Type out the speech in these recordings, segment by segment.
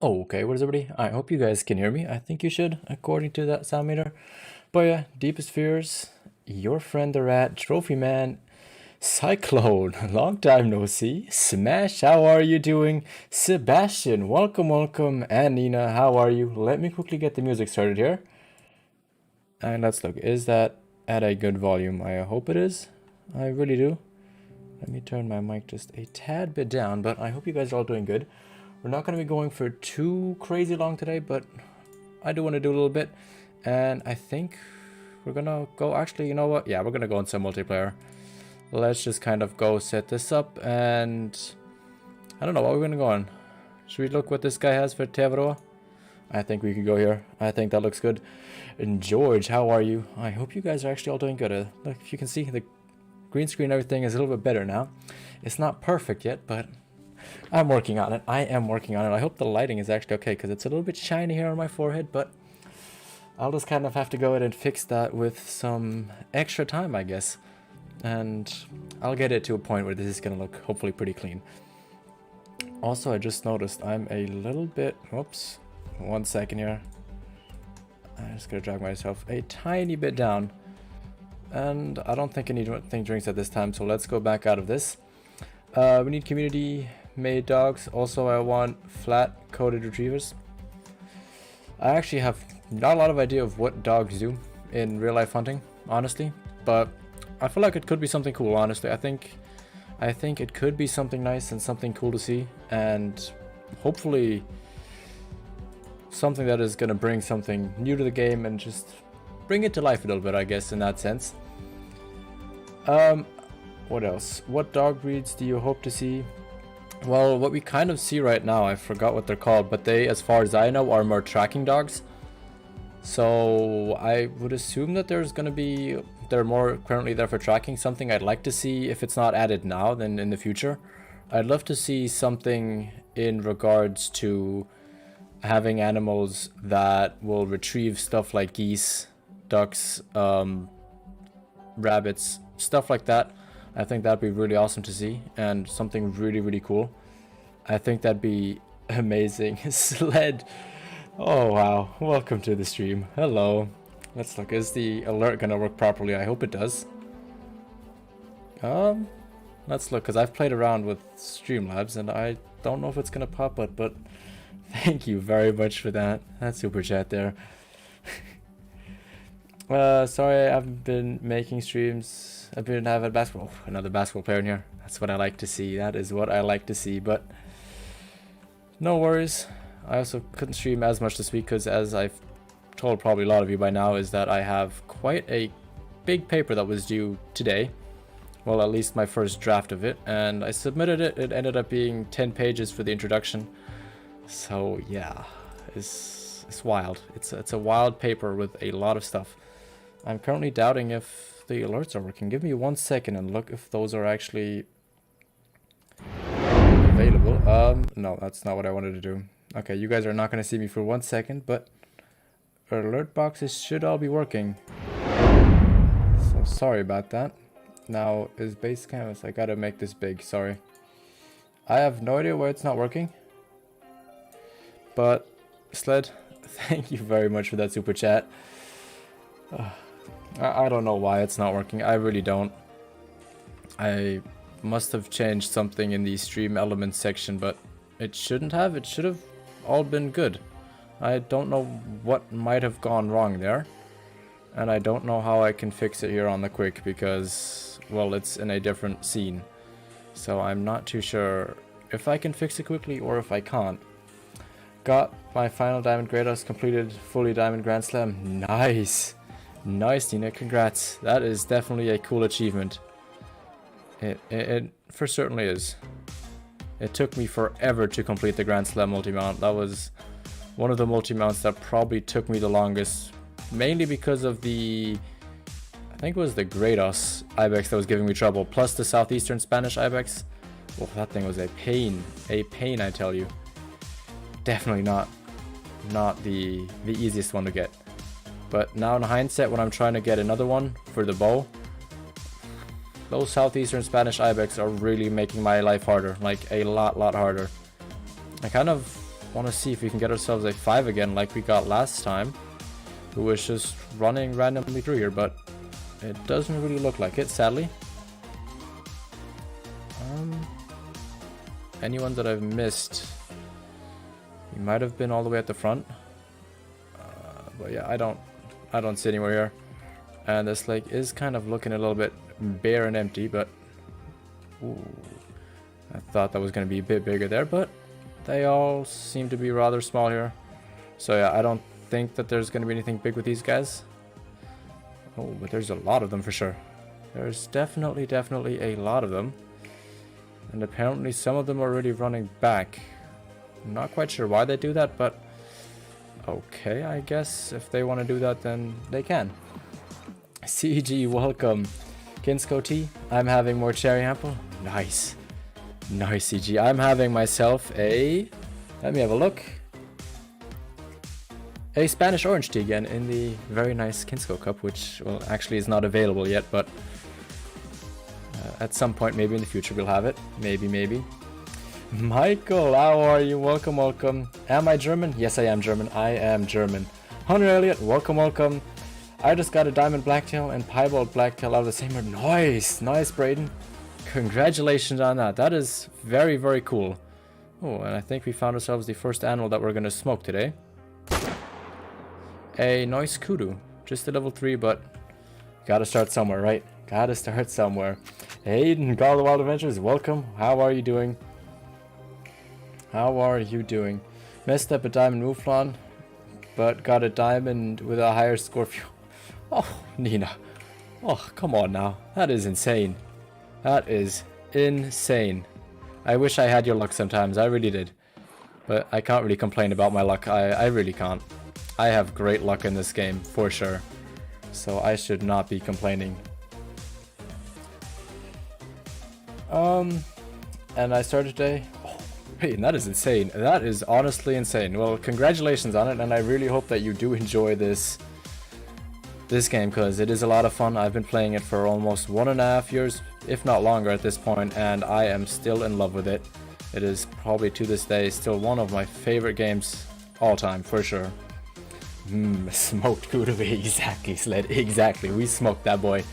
Okay, what is everybody? I hope you guys can hear me. I think you should, according to that sound meter. But yeah, deepest fears, your friend the rat, trophy man, Cyclone, long time no see. Smash, how are you doing? Sebastian, welcome. And Nina, how are you? Let me quickly get the music started here. And let's look, is that at a good volume? I hope it is. I really do. Let me turn my mic just a tad bit down, but I hope you guys are all doing good. We're not going to be going for too crazy long today, but I do want to do a little bit. And I think we're going to go, actually, you know what? Yeah, we're going to go in some multiplayer. Let's just kind of go set this up, and I don't know what we're going to go on. Should we look what this guy has for Tevaroa? I think we could go here. I think that looks good. And George, how are you? I hope you guys are actually all doing good. Look, if you can see, the green screen, everything is a little bit better now. It's not perfect yet, but I'm working on it. I am working on it. I hope the lighting is actually okay, because it's a little bit shiny here on my forehead, but I'll just kind of have to go ahead and fix that with some extra time, I guess. And I'll get it to a point where this is going to look hopefully pretty clean. Also, I just noticed I'm a little bit... Whoops. 1 second here. I'm just going to drag myself a tiny bit down. And I don't think anything drinks at this time, so let's go back out of this. We need community-made dogs. Also, I want flat-coated retrievers. I actually have not a lot of idea of what dogs do in real-life hunting, honestly. But I feel like it could be something cool, honestly. I think it could be something nice and something cool to see. And hopefully something that is going to bring something new to the game and just bring it to life a little bit, I guess, in that sense. What else? What dog breeds do you hope to see? Well, what we kind of see right now, I forgot what they're called, but they, as far as I know, are more tracking dogs. So I would assume that there's going to be, they're more currently there for tracking. Something I'd like to see, if it's not added now, then in the future. I'd love to see something in regards to having animals that will retrieve stuff like geese, ducks, rabbits, stuff like that. I think that'd be really awesome to see, and something really cool. I think that'd be amazing. Sled. Oh wow, welcome to the stream. Hello. Let's look, is the alert gonna work properly? I hope it does. Let's look, because I've played around with Streamlabs and I don't know if it's gonna pop up, but thank you very much for that. That super chat there. Sorry, I haven't been making streams. I've been having basketball. Oh, another basketball player in here. That's what I like to see. That is what I like to see, but no worries. I also couldn't stream as much this week because, as I've told probably a lot of you by now, is that I have quite a big paper that was due today. Well, at least my first draft of it, and I submitted it. It ended up being 10 pages for the introduction. So yeah, it's wild. It's a wild paper with a lot of stuff. I'm currently doubting if the alerts are working. Give me 1 second and look if those are actually available. No, that's not what I wanted to do. Okay, you guys are not going to see me for 1 second, but alert boxes should all be working. So sorry about that. Now, is base canvas? I gotta make this big, sorry. I have no idea why it's not working. But, Sled, thank you very much for that super chat. I don't know why it's not working. I really don't. I must have changed something in the stream elements section, but it shouldn't have. It should have all been good. I don't know what might have gone wrong there. And I don't know how I can fix it here on the quick because, well, it's in a different scene. So I'm not too sure if I can fix it quickly or if I can't. Got my final Diamond Greathouse completed, fully Diamond Grand Slam. Nice! Nice, Nina, congrats. That is definitely a cool achievement. It for certainly is. It took me forever to complete the Grand Slam multi-mount. That was one of the multi-mounts that probably took me the longest. Mainly because of the, I think it was the Greatos Ibex that was giving me trouble. Plus the Southeastern Spanish Ibex. Oh, that thing was a pain. A pain, I tell you. Definitely not the easiest one to get. But now in hindsight, when I'm trying to get another one for the bow, those Southeastern Spanish Ibex are really making my life harder, like a lot harder. I kind of want to see if we can get ourselves a 5 again like we got last time. Who was just running randomly through here, but it doesn't really look like it, sadly. Anyone that I've missed? He might have been all the way at the front. But yeah, I don't see anywhere here. And this lake is kind of looking a little bit bare and empty, but ooh, I thought that was going to be a bit bigger there, but they all seem to be rather small here. So yeah, I don't think that there's going to be anything big with these guys. Oh, but there's a lot of them for sure. There's definitely a lot of them. And apparently some of them are already running back. I'm not quite sure why they do that, but okay, I guess if they want to do that, then they can. CG, welcome. Kinsko tea. I'm having more cherry apple. Nice. Nice, CG. I'm having myself a... Let me have a look. A Spanish orange tea again in the very nice Kinsko cup, which, well, actually is not available yet, but at some point, maybe in the future, we'll have it. Maybe. Michael, how are you? Welcome, welcome. Am I German? Yes, I am German. I am German. Hunter Elliott, welcome. I just got a diamond blacktail and piebald blacktail out of the same room. Nice, Braden. Congratulations on that. That is very cool. Oh, and I think we found ourselves the first animal that we're going to smoke today. A nice kudu. Just a level 3, but gotta start somewhere, right? Gotta start somewhere. Hayden, God of the Wild Adventures, welcome. How are you doing? Messed up a diamond mouflon, but got a diamond with a higher score. Oh, Nina. Oh, come on now. That is insane. I wish I had your luck sometimes. I really did. But I can't really complain about my luck. I really can't. I have great luck in this game, for sure. So I should not be complaining. And I started today. Oh, wait, that is insane. That is honestly insane. Well, congratulations on it, and I really hope that you do enjoy this game, because it is a lot of fun. I've been playing it for almost 1.5 years, if not longer at this point, and I am still in love with it. It is probably to this day still one of my favorite games all time, for sure. Smoked kudu. Exactly, Sled. Exactly. We smoked that boy.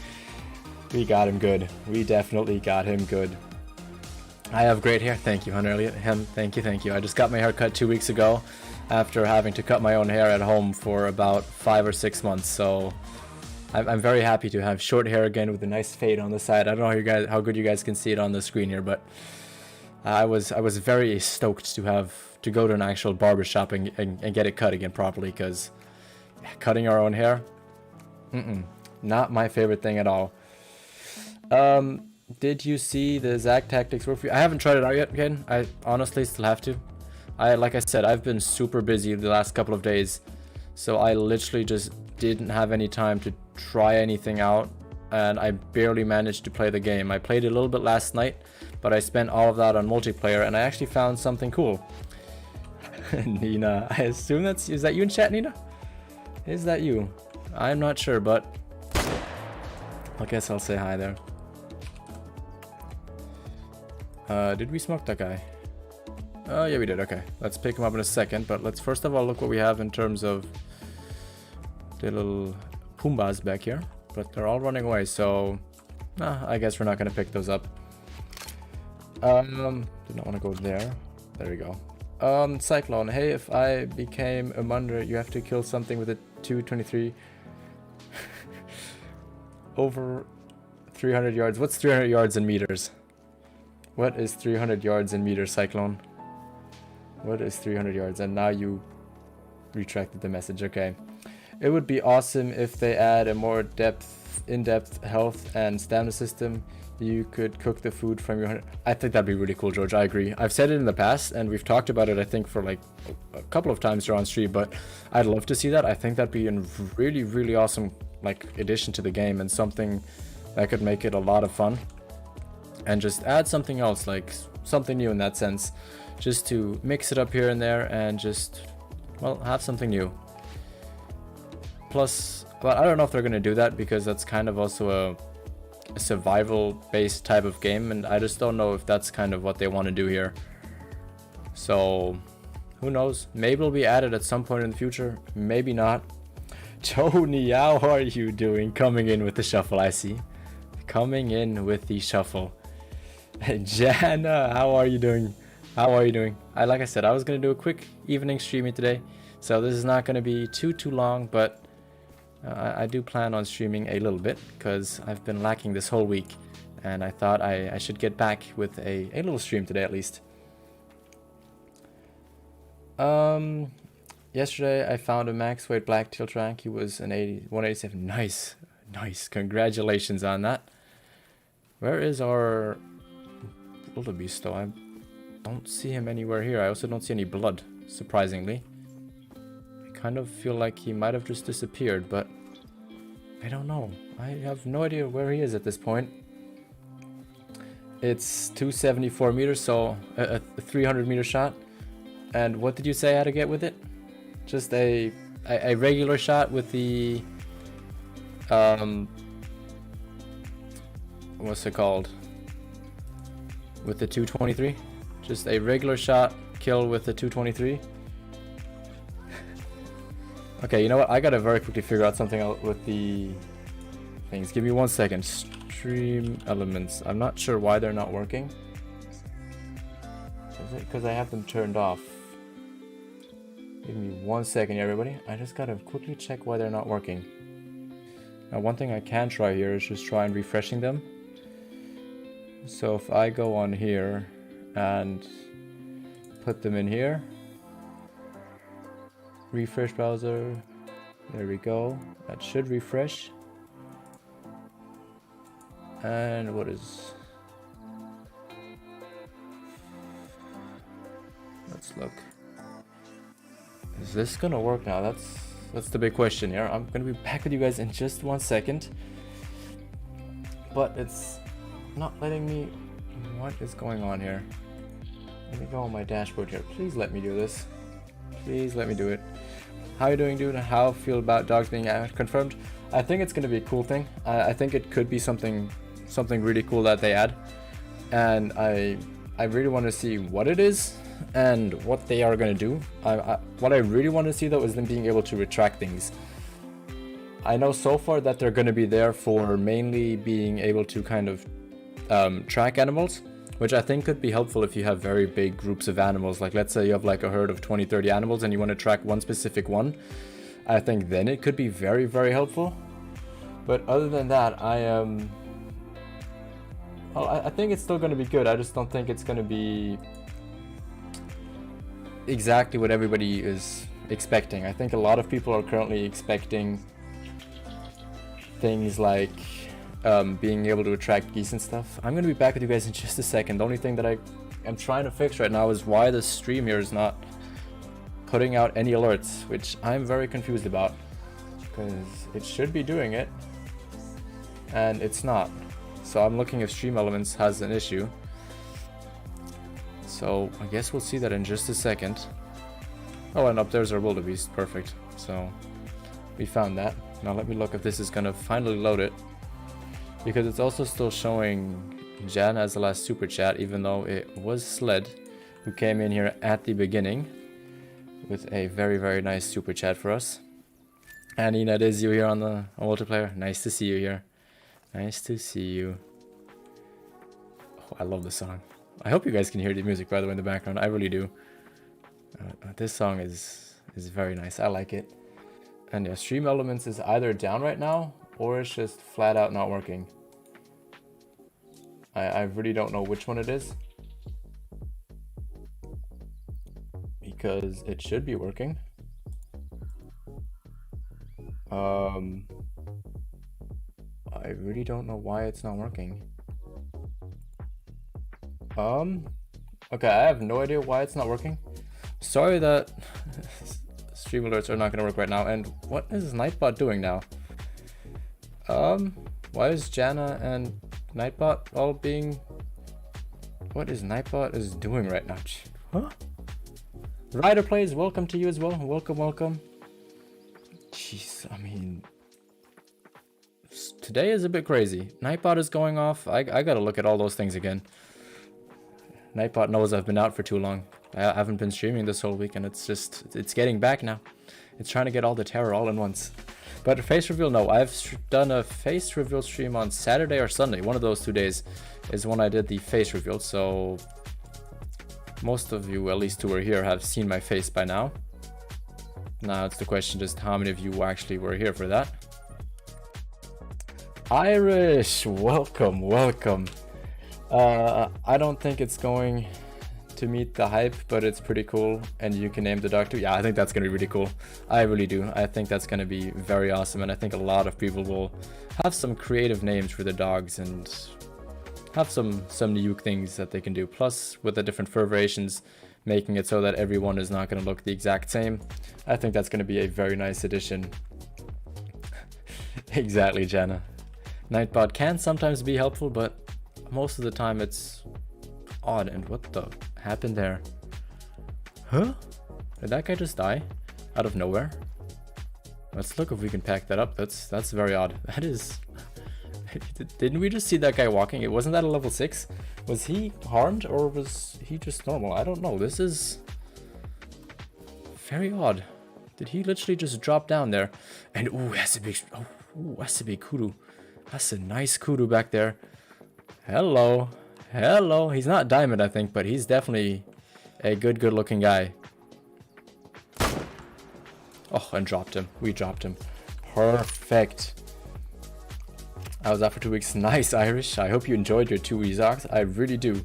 We got him good. We definitely got him good. I have great hair. Thank you, Hunter Elliott. Thank you. I just got my hair cut 2 weeks ago after having to cut my own hair at home for about 5 or 6 months. So I'm very happy to have short hair again with a nice fade on the side. I don't know how good you guys can see it on the screen here, but I was very stoked to go to an actual barber shop and get it cut again properly, because cutting our own hair, not my favorite thing at all. Did you see the Zac Tactics work for you? I haven't tried it out yet, again. I honestly still have to. Like I said, I've been super busy the last couple of days, so I literally just didn't have any time to try anything out, and I barely managed to play the game. I played a little bit last night, but I spent all of that on multiplayer, and I actually found something cool. Nina, I assume is that you in chat, Nina? Is that you? I'm not sure, but I guess I'll say hi there. Did we smoke that guy? Oh, yeah, we did. Okay, let's pick him up in a second, but let's first of all look what we have in terms of the little Pumbas back here. But they're all running away, so I guess we're not going to pick those up. Did not want to go there. There we go. Cyclone, hey, if I became a Munder, you have to kill something with a 223 over 300 yards. What's 300 yards in meters? What is 300 yards in meters, Cyclone? What is 300 yards? And now you retracted the message. Okay. It would be awesome if they add a more in-depth health and stamina system. You could cook the food from your... I think that'd be really cool, George. I agree. I've said it in the past, and we've talked about it, I think, for like a couple of times here on stream, but I'd love to see that. I think that'd be a really awesome like addition to the game, and something that could make it a lot of fun. And just add something else, like something new in that sense, just to mix it up here and there and just, well, have something new. Plus, but I don't know if they're going to do that, because that's kind of also a survival based type of game, and I just don't know if that's kind of what they want to do here. So Who knows? Maybe it'll be added at some point in the future. Maybe not. Tony, how are you doing? Coming in with the shuffle, I see. Coming in with the shuffle. Jana, how are you doing? How are you doing? Like I said, I was going to do a quick evening streaming today. So this is not going to be too long, but I do plan on streaming a little bit because I've been lacking this whole week. And I thought I should get back with a little stream today at least. Yesterday I found a max weight blacktail track. He was an 187. Nice. Congratulations on that. Where is our wildebeest though? I don't see him anywhere here. I also don't see any blood, surprisingly. I kind of feel like he might have just disappeared, but I don't know. I have no idea where he is at this point. It's 274 meters, so a 300 meter shot. And what did you say I had to get with it? Just a regular shot with the what's it called? With the 223? Just a regular shot kill with the 223. Okay, you know what? I gotta very quickly figure out something out with the things. Give me 1 second. Stream elements. I'm not sure why they're not working. Is it because I have them turned off? Give me 1 second, everybody. I just gotta quickly check why they're not working. Now, one thing I can try here is just try and refreshing them. So if I go on here and put them in here, refresh browser, there we go. That should refresh. And what is... Let's look. Is this gonna work now? That's the big question here. I'm gonna be back with you guys in just 1 second. But it's not letting me... What is going on here? Let me go on my dashboard here. Please let me do this. Please let me do it. How you doing, dude? How feel about dogs being confirmed? I think it's gonna be a cool thing. I think it could be something really cool that they add. And I really want to see what it is and what they are going to do. What I really want to see though is them being able to retract things. I know so far that they're going to be there for mainly being able to kind of track animals, which I think could be helpful if you have very big groups of animals. Like let's say you have like a herd of 20-30 animals and you want to track one specific one. I think then it could be very, very helpful. But other than that, I think it's still going to be good. I just don't think it's going to be exactly what everybody is expecting. I think a lot of people are currently expecting things like being able to attract geese and stuff. I'm going to be back with you guys in just a second. The only thing that I am trying to fix right now is why the stream here is not putting out any alerts, which I'm very confused about, because it should be doing it and it's not. So I'm looking if Stream Elements has an issue. So I guess we'll see that in just a second. Oh, and up there's our wildebeest. Perfect. So we found that. Now let me look if this is gonna finally load it, because it's also still showing Jan as the last super chat, even though it was Sled who came in here at the beginning with a very, very nice super chat for us. And Ina, it is you here on the multiplayer. Nice to see you here. Nice to see you. Oh, I love this song. I hope you guys can hear the music, by the way, in the background. I really do. This song is very nice. I like it. And yeah, Stream Elements is either down right now or it's just flat out not working. I really don't know which one it is, because it should be working. I really don't know why it's not working. Okay, I have no idea why it's not working. Sorry that stream alerts are not gonna work right now. And what is Nightbot doing now? Why is Jana and Nightbot all being... What is Nightbot is doing right now? Huh? Rider Plays, welcome to you as well. Welcome, welcome. Jeez, I mean... Today is a bit crazy. Nightbot is going off. I gotta look at all those things again. Nightbot knows I've been out for too long. I haven't been streaming this whole week, and it's getting back now. It's trying to get all the terror all in once. But face reveal, no. I've done a face reveal stream on Saturday or Sunday. One of those 2 days is when I did the face reveal. So most of you, at least who are here, have seen my face by now. Now it's the question just how many of you actually were here for that. Irish, welcome, welcome. I don't think it's going to meet the hype, but it's pretty cool, and you can name the dog too. Yeah, I think that's gonna be really cool. I really do. I think that's gonna be very awesome, and I think a lot of people will have some creative names for their dogs and have some new things that they can do. Plus, with the different fur variations, making it so that everyone is not gonna look the exact same. I think that's gonna be a very nice addition. Exactly, Jana. Nightbot can sometimes be helpful, but most of the time it's odd. And what the happened there? Huh? Did that guy just die out of nowhere? Let's look if we can pack that up. That's very odd. That is... Didn't we just see that guy walking? It wasn't that a level 6? Was he harmed or was he just normal? I don't know. This is very odd. Did he literally just drop down there? And ooh, that's a big... Oh, ooh, that's a big kudu. That's a nice kudu back there. Hello. Hello. He's not diamond, I think, but he's definitely a good looking guy. Oh, and dropped him. We dropped him. Perfect. I was out for 2 weeks. Nice, Irish. I hope you enjoyed your 2 Ezocs. I really do.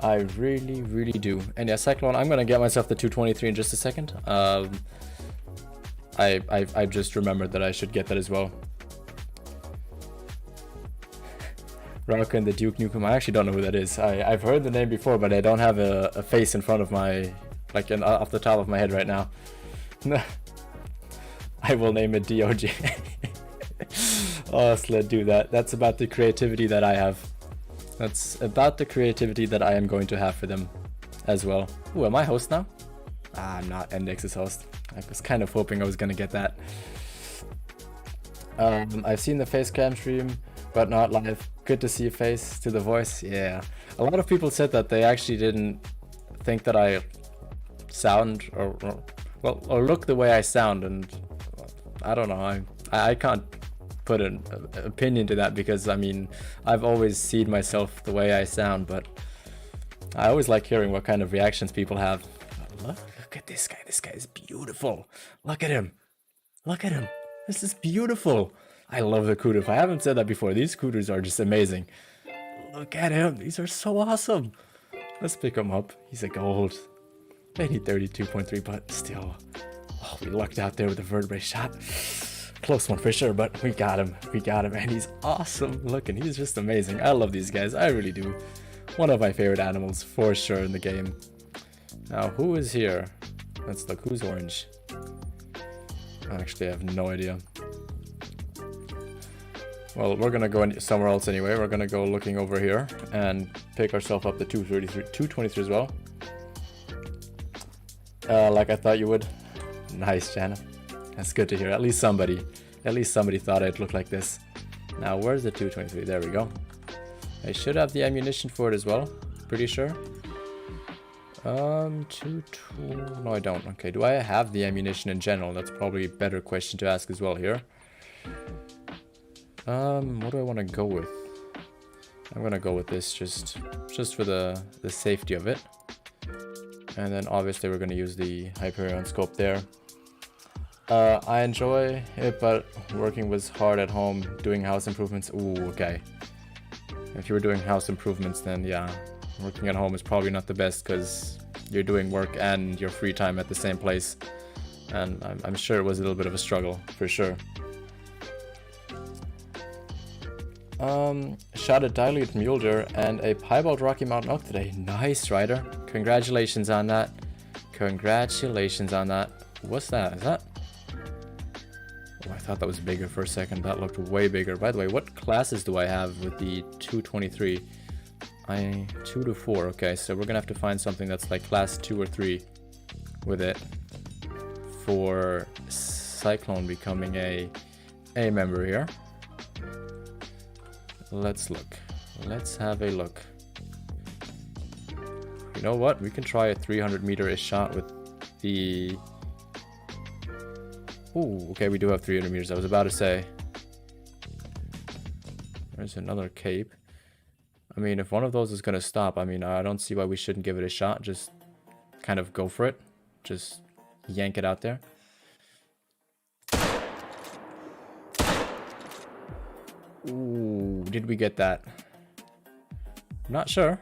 I really do. And yeah, Cyclone, I'm gonna get myself the 223 in just a second. I just remembered that I should get that as well. Rocka and the Duke Nukem. I actually don't know who that is. I've heard the name before, but I don't have a face in front of my, like, off the top of my head right now. I will name it DOJ. Oh, so let's do that. That's about the creativity that I have. That's about the creativity that I am going to have for them as well. Ooh, am I host now? I'm not. Index is host. I was kind of hoping I was going to get that. I've seen the face cam stream, but not live. Good to see your face, to the voice. Yeah. A lot of people said that they actually didn't think that I sound or look the way I sound, and I don't know. I can't put an opinion to that because I mean I've always seen myself the way I sound, but I always like hearing what kind of reactions people have. Look at this guy. This guy is beautiful. Look at him. Look at him. This is beautiful. I love the kudu. If I haven't said that before, these kudus are just amazing. Look at him. These are so awesome. Let's pick him up. He's a gold. Maybe 32.3, but still. Oh, we lucked out there with the vertebrae shot. Close one for sure, but we got him. We got him, and he's awesome looking. He's just amazing. I love these guys. I really do. One of my favorite animals for sure in the game. Now, who is here? Let's look. Who's orange? Actually, I have no idea. Well, we're gonna go somewhere else anyway. We're gonna go looking over here and pick ourselves up the 223 as well. Like I thought you would. Nice, Jana. That's good to hear. At least somebody thought I'd look like this. Now, where's the 223? There we go. I should have the ammunition for it as well. Pretty sure. No, I don't. Okay, do I have the ammunition in general? That's probably a better question to ask as well here. What do I want to go with? I'm gonna go with this just for the safety of it. And then obviously we're gonna use the Hyperion scope there. I enjoy it, but working was hard at home doing house improvements. Ooh, okay. If you were doing house improvements, then yeah, working at home is probably not the best because you're doing work and your free time at the same place. And I'm sure it was a little bit of a struggle, for sure. Shot a dilute mule deer and a piebald Rocky Mountain elk today. Nice, Ryder. Congratulations on that. Congratulations on that. What's that? Is that? Oh, I thought that was bigger for a second. That looked way bigger. By the way, what classes do I have with the 223? 2 to 4. Okay, so we're gonna have to find something that's like class 2 or 3 with it for Cyclone becoming a member here. Let's look. Let's have a look. You know what? We can try a 300-meter-ish shot with the... Ooh, okay, we do have 300 meters. I was about to say. There's another cape. I mean, if one of those is going to stop, I mean, I don't see why we shouldn't give it a shot. Just kind of go for it. Just yank it out there. Ooh, did we get that? Not sure.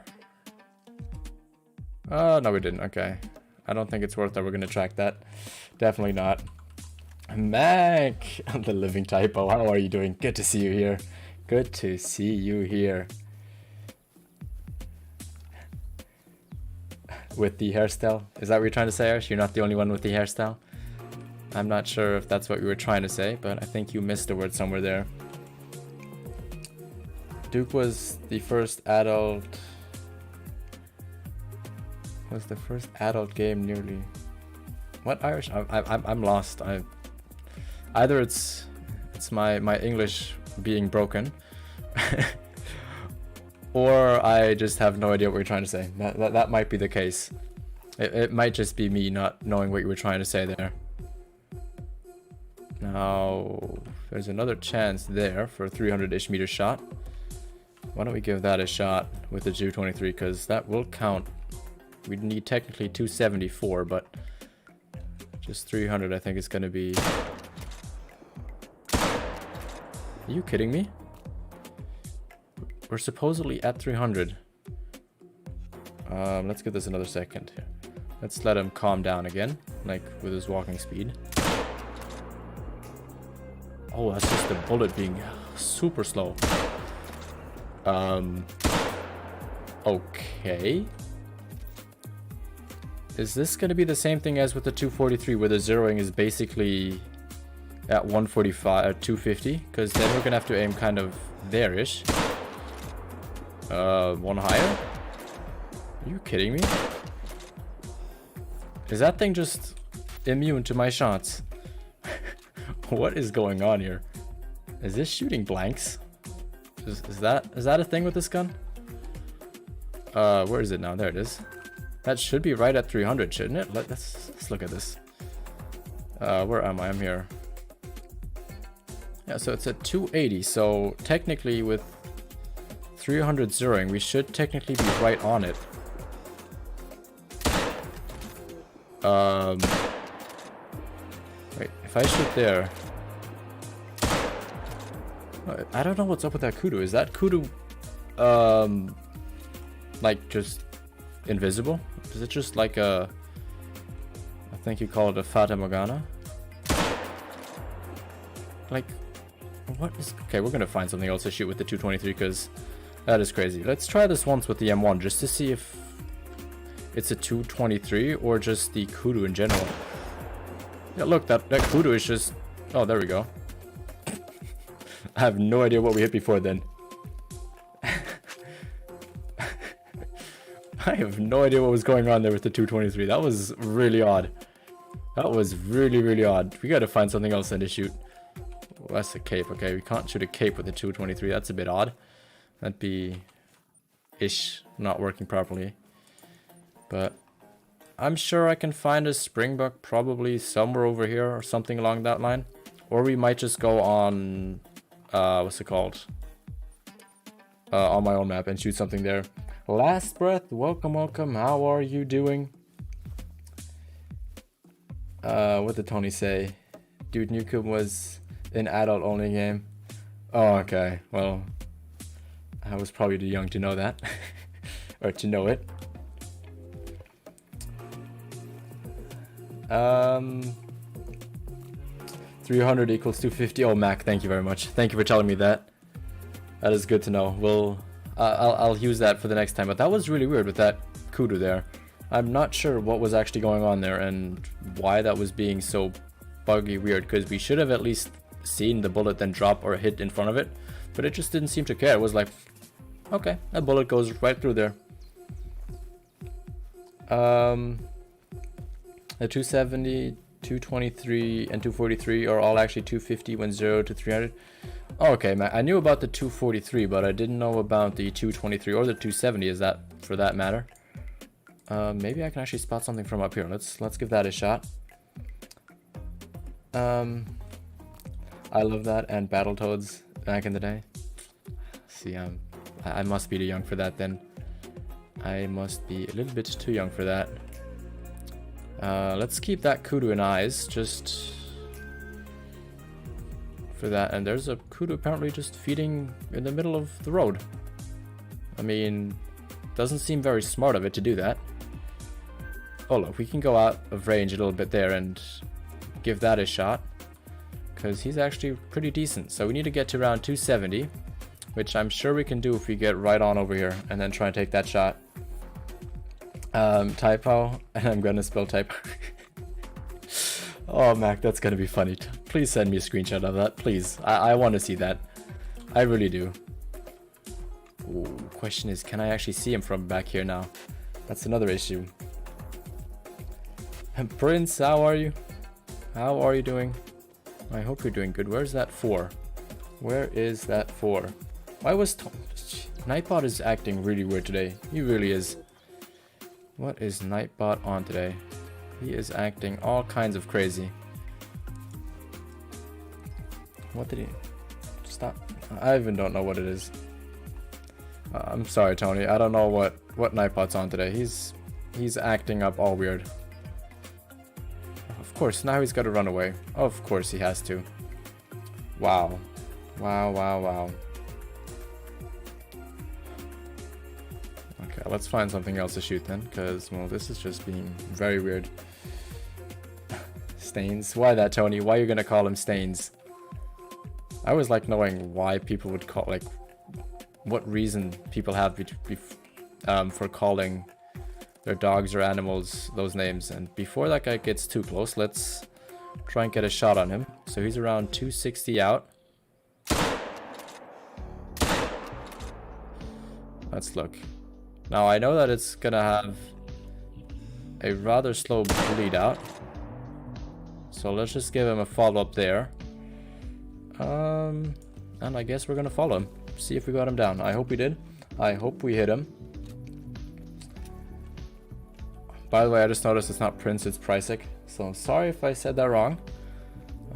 No, we didn't. Okay. I don't think it's worth that we're going to track that. Definitely not. Mac, the living typo. How are you doing? Good to see you here. Good to see you here. With the hairstyle? Is that what you're trying to say, Ash? You're not the only one with the hairstyle? I'm not sure if that's what you were trying to say, but I think you missed a word somewhere there. Duke was the first adult... Was the first adult game nearly... What Irish? I'm lost. Either it's my English being broken, or I just have no idea what you're trying to say. That might be the case. It might just be me not knowing what you were trying to say there. Now, there's another chance there for a 300-ish meter shot. Why don't we give that a shot with the 223, because that will count. We'd need technically 274, but just 300 I think is going to be... Are you kidding me? We're supposedly at 300. Let's give this another second here. Let's let him calm down again, like with his walking speed. Oh, that's just the bullet being super slow. Okay. Is this going to be the same thing as with the 243, where the zeroing is basically at 145, 250? Because then we're going to have to aim kind of there-ish. One higher? Are you kidding me? Is that thing just immune to my shots? What is going on here? Is this shooting blanks? Is that a thing with this gun? Where is it now? There it is. That should be right at 300, shouldn't it? Let's look at this. Where am I? I'm here. Yeah, so it's at 280. So technically with 300 zeroing, we should technically be right on it. Wait, if I shoot there... I don't know what's up with that kudu. Is that kudu, like just invisible? Is it just like a... I think you call it a Fata Morgana? Like, what is... Okay, we're gonna find something else to shoot with the 223 because that is crazy. Let's try this once with the M1 just to see if it's a 223 or just the kudu in general. Yeah, look, that kudu is just... Oh, there we go. I have no idea what we hit before then. I have no idea what was going on there with the 223. That was really odd. That was really, really odd. We gotta find something else then to shoot. Well, that's a cape. Okay, we can't shoot a cape with the 223. That's a bit odd. That'd be... ish. Not working properly. But... I'm sure I can find a springbuck probably somewhere over here or something along that line. Or we might just go on... what's it called? On my own map and shoot something there. Last Breath, welcome, welcome. How are you doing? What did Tony say? Dude, Nukem was an adult-only game. Oh, okay. Well, I was probably too young to know that. Or to know it. 300 equals 250. Oh, Mac, thank you very much. Thank you for telling me that. That is good to know. I'll use that for the next time. But that was really weird with that kudu there. I'm not sure what was actually going on there and why that was being so buggy weird. Because we should have at least seen the bullet then drop or hit in front of it. But it just didn't seem to care. It was like, okay, that bullet goes right through there. The 270, 223, and 243 are all actually 250 when 0 to 300. Oh, okay, man. I knew about the 243, but I didn't know about the 223 or the 270, is that for that matter. Maybe I can actually spot something from up here. Let's give that a shot. I love that, and Battletoads back in the day. See, I must be too young for that then. I must be a little bit too young for that. Let's keep that kudu in eyes, just for that. And there's a kudu apparently just feeding in the middle of the road. I mean, doesn't seem very smart of it to do that. Oh look, we can go out of range a little bit there and give that a shot, because he's actually pretty decent. So we need to get to around 270, which I'm sure we can do if we get right on over here and then try and take that shot. Typo, and I'm gonna spell typo. Oh, Mac, that's gonna be funny. Please send me a screenshot of that, please. I want to see that. I really do. Ooh, question is, can I actually see him from back here now? That's another issue. Prince, how are you? How are you doing? I hope you're doing good. Where's that 4? Where is that 4? Why was Nightbot is acting really weird today. He really is. What is Nightbot on today? He is acting all kinds of crazy. What did he... Stop. I even don't know what it is. I'm sorry, Tony. I don't know what Nightbot's on today. He's acting up all weird. Of course, now he's got to run away. Of course he has to. Wow. Wow, wow, wow. Okay, let's find something else to shoot then, because, well, this is just being very weird. Stains? Why that, Tony? Why are you gonna call him Stains? I always like knowing why people would call, like, what reason people have for calling their dogs or animals those names. And before that guy gets too close, let's try and get a shot on him. So he's around 260 out. Let's look. Now I know that it's gonna have a rather slow bleed out, so let's just give him a follow-up there. And I guess we're gonna follow him, see if we got him down. I hope we did. I hope we hit him. By the way, I just noticed it's not Prince, it's Pricek, so sorry if I said that wrong.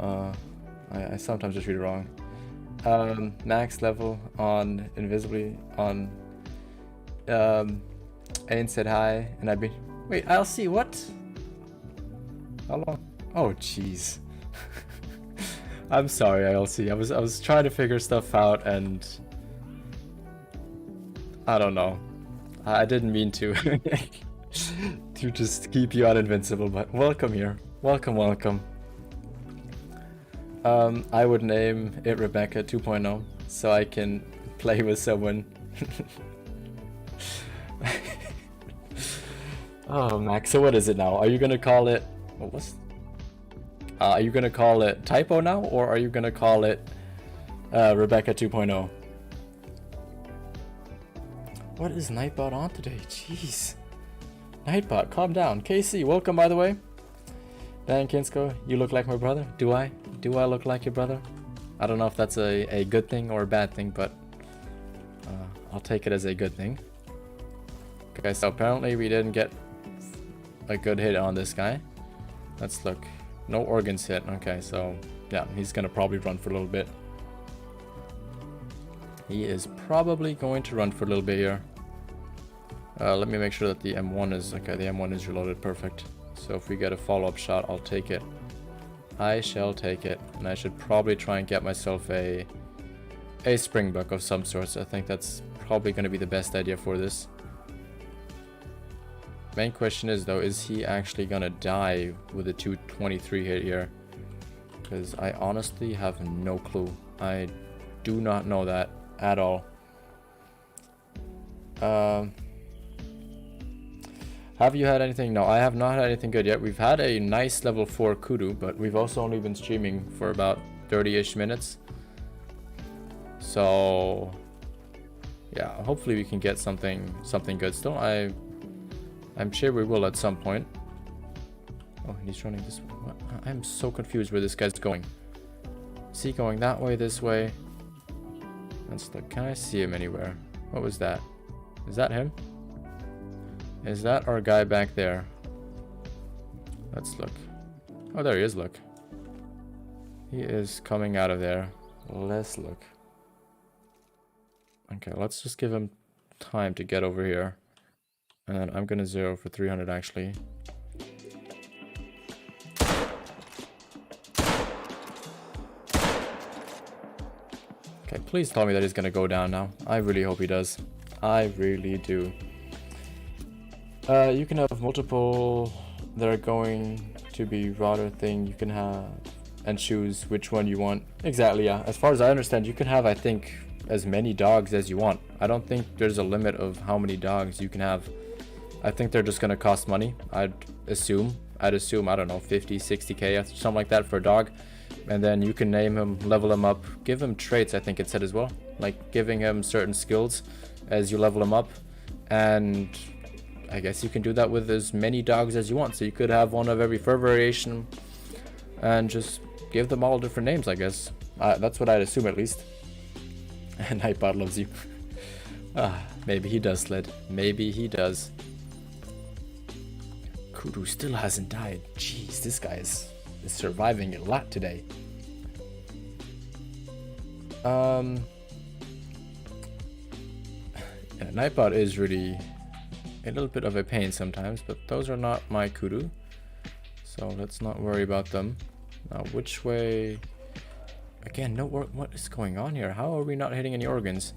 I sometimes just read it wrong. Max level on Invisibly on Ain said hi, and I've been... Wait, I'll see, what? How long? Oh, jeez. I'm sorry, ILC. I was trying to figure stuff out, and... I don't know. I didn't mean to... to just keep you on Invincible, but welcome here. Welcome, welcome. I would name it Rebecca 2.0, so I can play with someone. Oh, Max, so what is it now? Are you gonna call it... are you gonna call it Typo now, or are you gonna call it Rebecca 2.0? What is Nightbot on today? Jeez. Nightbot, calm down. KC, welcome, by the way. Dan Kinsko, you look like my brother. Do I? Do I look like your brother? I don't know if that's a good thing or a bad thing, but I'll take it as a good thing. Okay, so apparently we didn't get a good hit on this guy. Let's look. No organs hit. Okay, so yeah, he's gonna probably run for a little bit. He is probably going to run for a little bit here. Let me make sure that the M1 is... Okay, the M1 is reloaded. Perfect. So if we get a follow-up shot, I'll take it. I shall take it. And I should probably try and get myself a springbuck of some sorts. I think that's probably going to be the best idea for this. Main question is, though, is he actually going to die with a 223 hit here? Because I honestly have no clue. I do not know that at all. Have you had anything? No, I have not had anything good yet. We've had a nice level 4 kudu, but we've also only been streaming for about 30-ish minutes. So yeah, hopefully we can get something good still. I'm sure we will at some point. Oh, and he's running this way. What? I'm so confused where this guy's going. Is he going that way, this way? Let's look. Can I see him anywhere? What was that? Is that him? Is that our guy back there? Let's look. Oh, there he is, look. He is coming out of there. Let's look. Okay, let's just give him time to get over here. And then I'm gonna zero for 300 actually. Okay, please tell me that he's gonna go down now. I really hope he does. I really do. You can have multiple that are going to be router thing. You can have and choose which one you want. Exactly, yeah. As far as I understand, you can have, I think, as many dogs as you want. I don't think there's a limit of how many dogs you can have. I think they're just gonna cost money. I'd assume, I don't know, 50, 60k, something like that for a dog. And then you can name him, level him up, give him traits, I think it said as well. Like giving him certain skills as you level him up. And I guess you can do that with as many dogs as you want. So you could have one of every fur variation and just give them all different names, I guess. That's what I'd assume at least. And Nightbot loves you. Maybe he does, Sled. Maybe he does. Kudu still hasn't died. Jeez, this guy is surviving a lot today. Yeah, Nightbot is really a little bit of a pain sometimes, but those are not my Kudu, so let's not worry about them. Now, which way? Again, no. What is going on here? How are we not hitting any organs?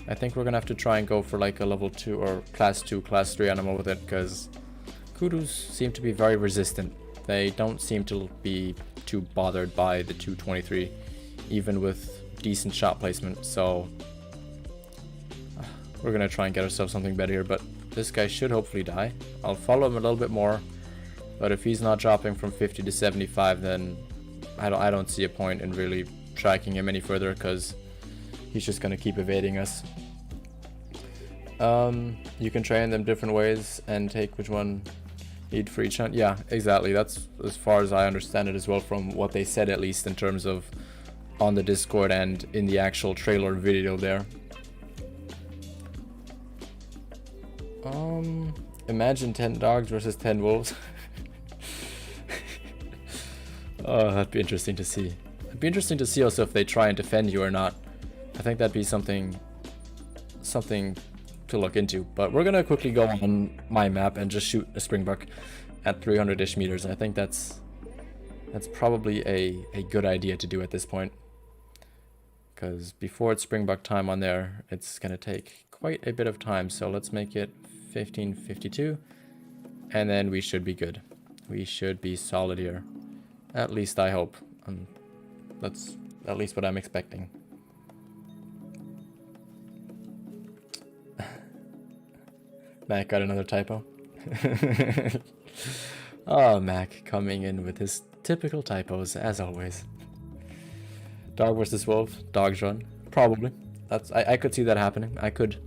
I think we're gonna have to try and go for like a level 2 or class 2, class 3 animal with it, because Kudus seem to be very resistant. They don't seem to be too bothered by the 223, even with decent shot placement. So we're gonna try and get ourselves something better here, but this guy should hopefully die. I'll follow him a little bit more, but if he's not dropping from 50 to 75, then I don't see a point in really tracking him any further, because he's just gonna keep evading us. You can train them different ways and take which one need for each hunt. Yeah, exactly. That's as far as I understand it as well, from what they said, at least in terms of on the Discord and in the actual trailer video there. Imagine 10 dogs versus 10 wolves. Oh, that'd be interesting to see. It'd be interesting to see also if they try and defend you or not. I think that'd be something to look into. But we're gonna quickly go on my map and just shoot a springbuck at 300-ish meters. I think that's probably a good idea to do at this point, because before it's springbuck time on there, it's gonna take quite a bit of time. So let's make it 15:52, and then we should be good. We should be solid here. At least I hope. That's at least what I'm expecting. Mac got another typo. Oh, Mac coming in with his typical typos as always. Dog versus wolf. Dogs run. Probably. I could see that happening. I could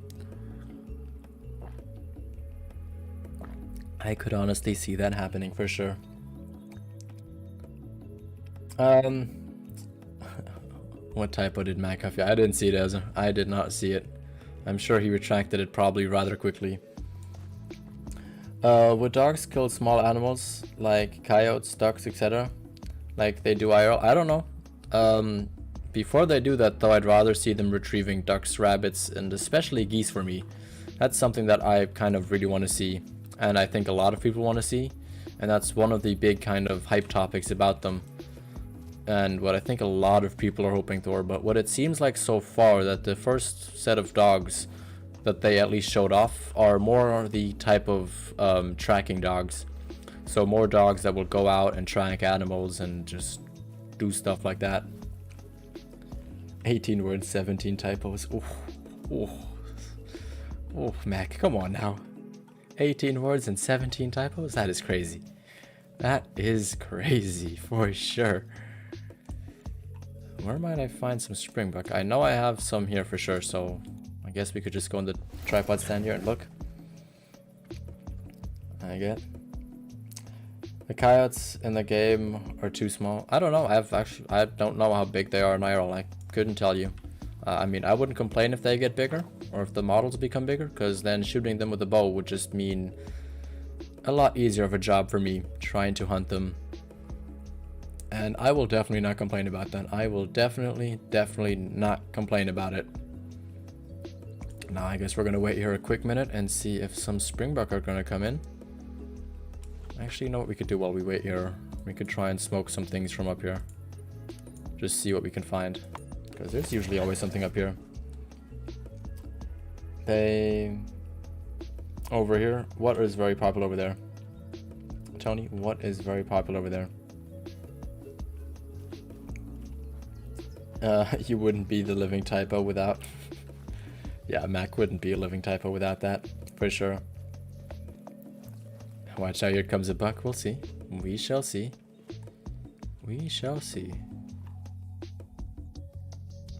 honestly see that happening for sure. What typo did Mac have? I didn't see it, Ezra. I did not see it. I'm sure he retracted it probably rather quickly. Would dogs kill small animals like coyotes, ducks, etc.? Like they do IRL? I don't know. Before they do that though, I'd rather see them retrieving ducks, rabbits, and especially geese for me. That's something that I kind of really want to see, and I think a lot of people want to see, and that's one of the big kind of hype topics about them, and what I think a lot of people are hoping for. But what it seems like so far, that the first set of dogs that they at least showed off are more the type of tracking dogs. So more dogs that will go out and track animals and just do stuff like that. 18 words, 17 typos. Oh, Mac, come on now. 18 words and 17 typos? That is crazy. That is crazy for sure. Where might I find some springbuck? I know I have some here for sure, so I guess we could just go on the tripod stand here and look. I get. The coyotes in the game are too small. I don't know. I don't know how big they are in IRL. I couldn't tell you. I mean, I wouldn't complain if they get bigger or if the models become bigger, because then shooting them with a bow would just mean a lot easier of a job for me trying to hunt them. And I will definitely not complain about that. I will definitely not complain about it. Now I guess we're gonna wait here a quick minute and see if some springbuck are gonna come in. Actually, you know what we could do while we wait here? We could try and smoke some things from up here. Just see what we can find. Because there's usually always something up here. Over here, what is very popular over there? Tony, what is very popular over there? You wouldn't be the living typo without... Yeah, Mac wouldn't be a living typo without that, for sure. Watch out, here comes a buck. We'll see. We shall see. We shall see.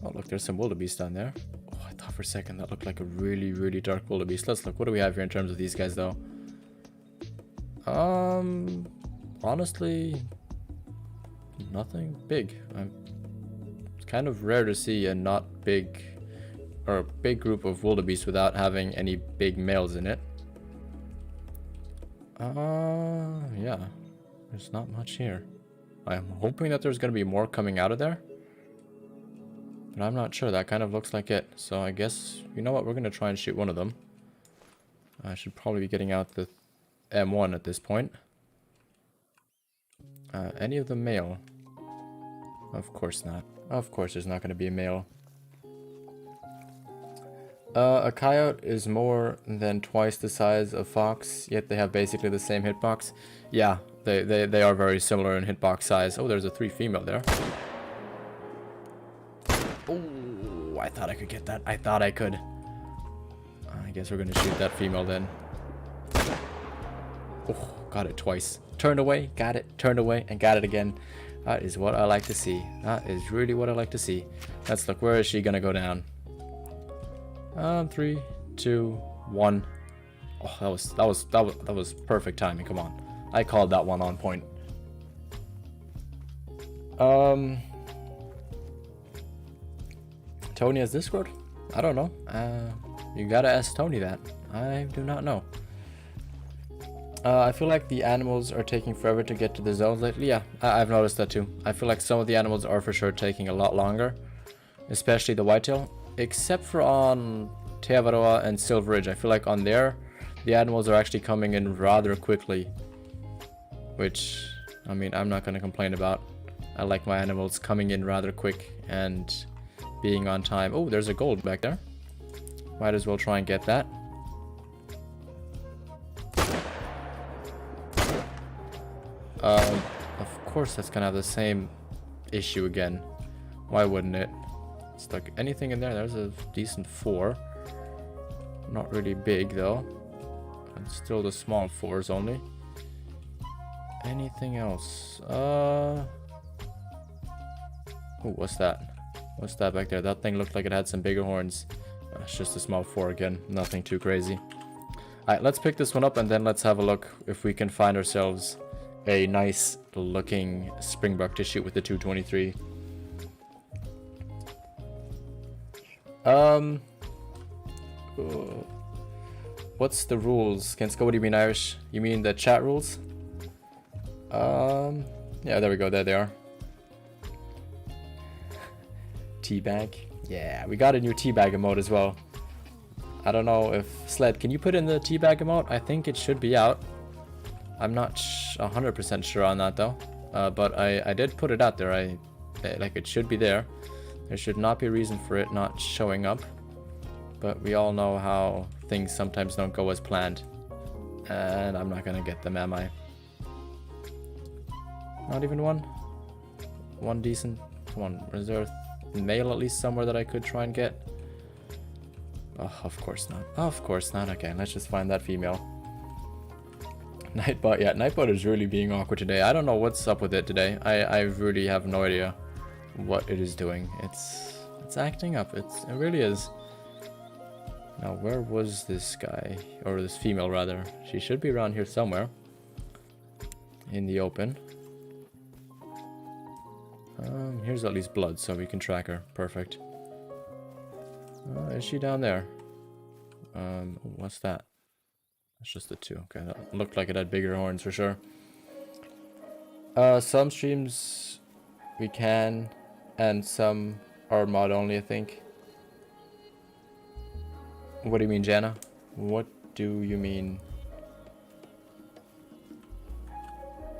Oh, look, there's some wildebeest down there. Oh, I thought for a second that looked like a really dark wildebeest. Let's look. What do we have here in terms of these guys, though? Honestly, nothing big. It's kind of rare to see a not big, or a big group of wildebeest without having any big males in it. Yeah, there's not much here. I'm hoping that there's gonna be more coming out of there, but I'm not sure. That kind of looks like it. So I guess, you know what, we're gonna try and shoot one of them. I should probably be getting out the M1 at this point. Any of the male? Of course not. Of course there's not gonna be a male. A coyote is more than twice the size of fox, yet they have basically the same hitbox. Yeah, they are very similar in hitbox size. Oh, there's a 3 female there. Oh, I thought I could get that. I thought I could. I guess we're gonna shoot that female then. Oh, got it twice. Turned away, got it, turned away, and got it again. That is what I like to see. That is really what I like to see. Let's look. Where is she gonna go down? 3, 2, 1. Oh, that was perfect timing. Come on, I called that one on point. Tony has Discord? I don't know. You gotta ask Tony that. I do not know. I feel like the animals are taking forever to get to the zones lately. Yeah, I've noticed that too. I feel like some of the animals are for sure taking a lot longer, especially the whitetail. Except for on Te Avaroa and Silver Ridge. I feel like on there, the animals are actually coming in rather quickly. Which, I mean, I'm not going to complain about. I like my animals coming in rather quick and being on time. Oh, there's a gold back there. Might as well try and get that. Of course that's going to have the same issue again. Why wouldn't it? It's like anything in there. There's a decent 4. Not really big though. And still the small 4s only. Anything else? Oh, what's that? What's that back there? That thing looked like it had some bigger horns. It's just a small 4 again. Nothing too crazy. Alright, let's pick this one up and then let's have a look if we can find ourselves a nice looking springbuck to shoot with the 223. What's the rules? Kensko, what do you mean Irish? You mean the chat rules? Yeah, there we go. There they are. Teabag. Yeah, we got a new teabag emote as well. I don't know if Sled, can you put in the teabag emote? I think it should be out. I'm not 100% sure on that though. But I did put it out there. Like it should be there. There should not be a reason for it not showing up. But we all know how things sometimes don't go as planned. And I'm not gonna get them, am I? Not even one? One decent? Come on, is there a male at least somewhere that I could try and get? Oh, of course not. Of course not. Okay, let's just find that female. Nightbot, yeah, Nightbot is really being awkward today. I don't know what's up with it today. I really have no idea what it is doing. It's acting up. It really is. Now, where was this guy? Or this female, rather. She should be around here somewhere. In the open. Here's at least blood, so we can track her. Perfect. Is she down there? What's that? It's just the two. Okay, that looked like it had bigger horns for sure. Some streams we can, and some are mod only, I think. What do you mean, Jana? What do you mean?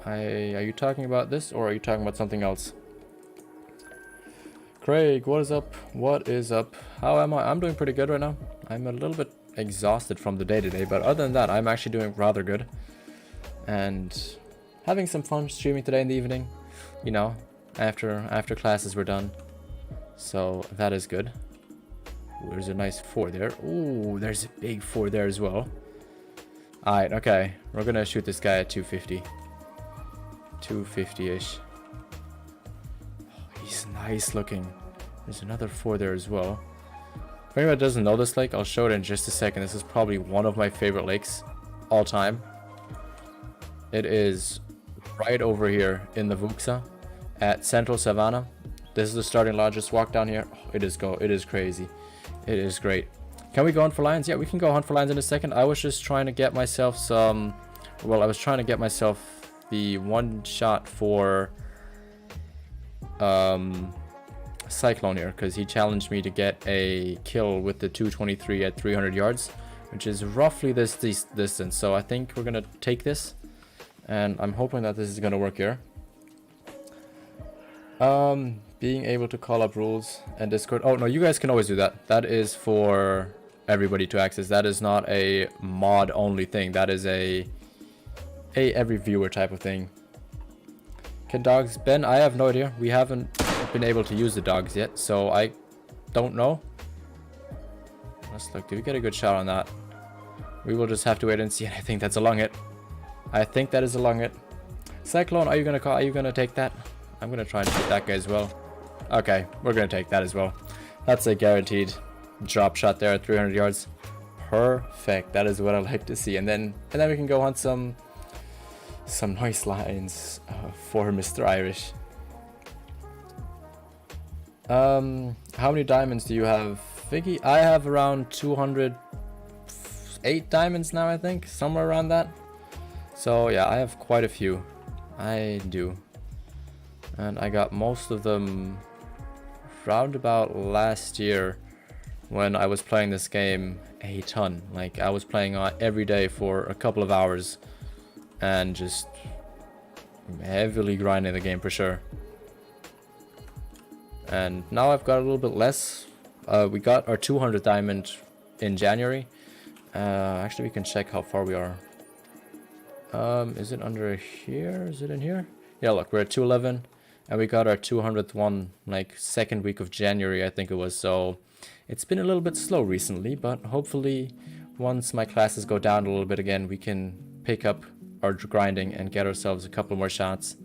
Are you talking about this, or are you talking about something else? Craig, what is up? What is up? How am I? I'm doing pretty good right now. I'm a little bit exhausted from the day today, but other than that, I'm actually doing rather good. And having some fun streaming today in the evening, you know, after classes were done. So that is good. Ooh, there's a nice 4 there. Ooh, there's a big 4 there as well. Alright, okay. We're gonna shoot this guy at 250. 250-ish. Oh, he's nice looking. There's another 4 there as well. If anyone doesn't know this lake, I'll show it in just a second. This is probably one of my favorite lakes all time. It is right over here in the Vuxa at Central Savannah. This is the starting lodge. Just walk down here. Oh, it is crazy. It is great. Can we go hunt for lions? Yeah, we can go hunt for lions in a second. I was just trying to get myself some... Well, I was trying to get myself the one shot for Cyclone here, because he challenged me to get a kill with the 223 at 300 yards, which is roughly this distance. So I think we're gonna take this, and I'm hoping that this is gonna work here. Being able to call up rules and Discord. Oh no, you guys can always do that. That is for everybody to access. That is not a mod only thing. That is a every viewer type of thing. Can dogs Ben? I have no idea. We haven't been able to use the dogs yet, so I don't know. Let's look. Did we get a good shot on that? We will just have to wait and see. And I think that's a long hit. I think that is a long hit. Cyclone, are you gonna take that? I'm gonna try and shoot that guy as well. Okay, we're gonna take that as well. That's a guaranteed drop shot there at 300 yards. Perfect. That is what I like to see. And then we can go hunt some nice lions for Mr. Irish. How many diamonds do you have, Vicky? I have around 208 diamonds now, I think, somewhere around that. So yeah, I have quite a few. I do. And I got most of them round about last year when I was playing this game a ton. Like, I was playing every day for a couple of hours and just heavily grinding the game for sure. And now I've got a little bit less. We got our 200 diamond in January. Actually, we can check how far we are. Is it under here? Is it in here? Yeah, look, we're at 211. And we got our 200th one like second week of January, I think it was. So it's been a little bit slow recently, but hopefully once my classes go down a little bit again, we can pick up our grinding and get ourselves a couple more shots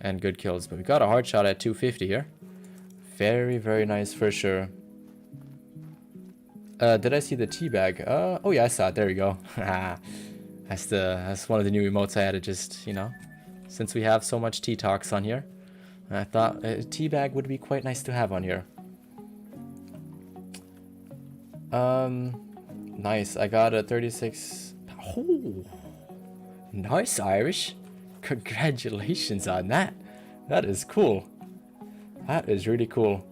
and good kills. But we got a hard shot at 250 here. Very, very nice for sure. Did I see the tea bag? Oh yeah, I saw it. There we go. That's one of the new emotes I added, just, you know, since we have so much tea talks on here. I thought a tea bag would be quite nice to have on here. Nice. I got a 36. Oh, nice, Irish. Congratulations on that. That is cool. That is really cool.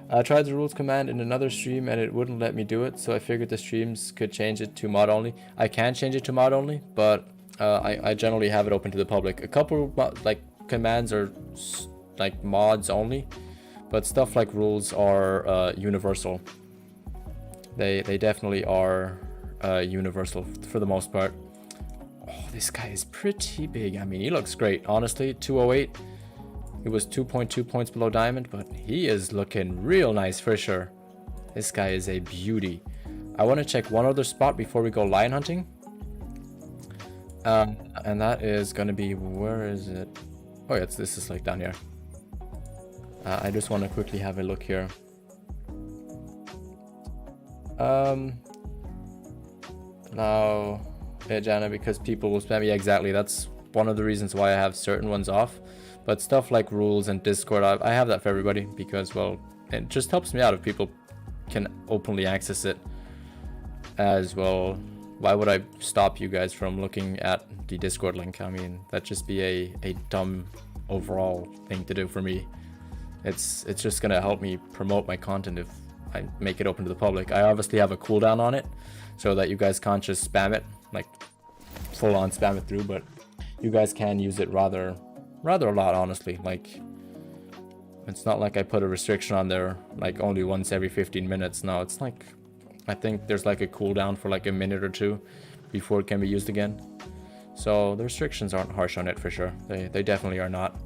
I tried the rules command in another stream and it wouldn't let me do it, so I figured the streams could change it to mod only. I can change it to mod only, but I generally have it open to the public. A couple like commands are like mods only, but stuff like rules are universal. They definitely are universal for the most part. Oh, this guy is pretty big. I mean, he looks great. Honestly, 208. He was 2.2 points below diamond, but he is looking real nice for sure. This guy is a beauty. I want to check one other spot before we go lion hunting. And that is going to be, where is it? Oh yeah, this is like down here. I just want to quickly have a look here. Now, yeah, Jana, because people will spam me. Yeah, exactly. That's one of the reasons why I have certain ones off. But stuff like rules and Discord, I have that for everybody because, well, it just helps me out if people can openly access it as well. why would I stop you guys from looking at the Discord link? I mean, that'd just be a dumb overall thing to do for me. It's just gonna help me promote my content if I make it open to the public. I obviously have a cooldown on it so that you guys can't just spam it, like full on spam it through, but you guys can use it rather a lot, honestly. Like, it's not like I put a restriction on there like only once every 15 minutes. No, it's like, I think there's like a cooldown for like a minute or two before it can be used again. So the restrictions aren't harsh on it for sure. They definitely are not.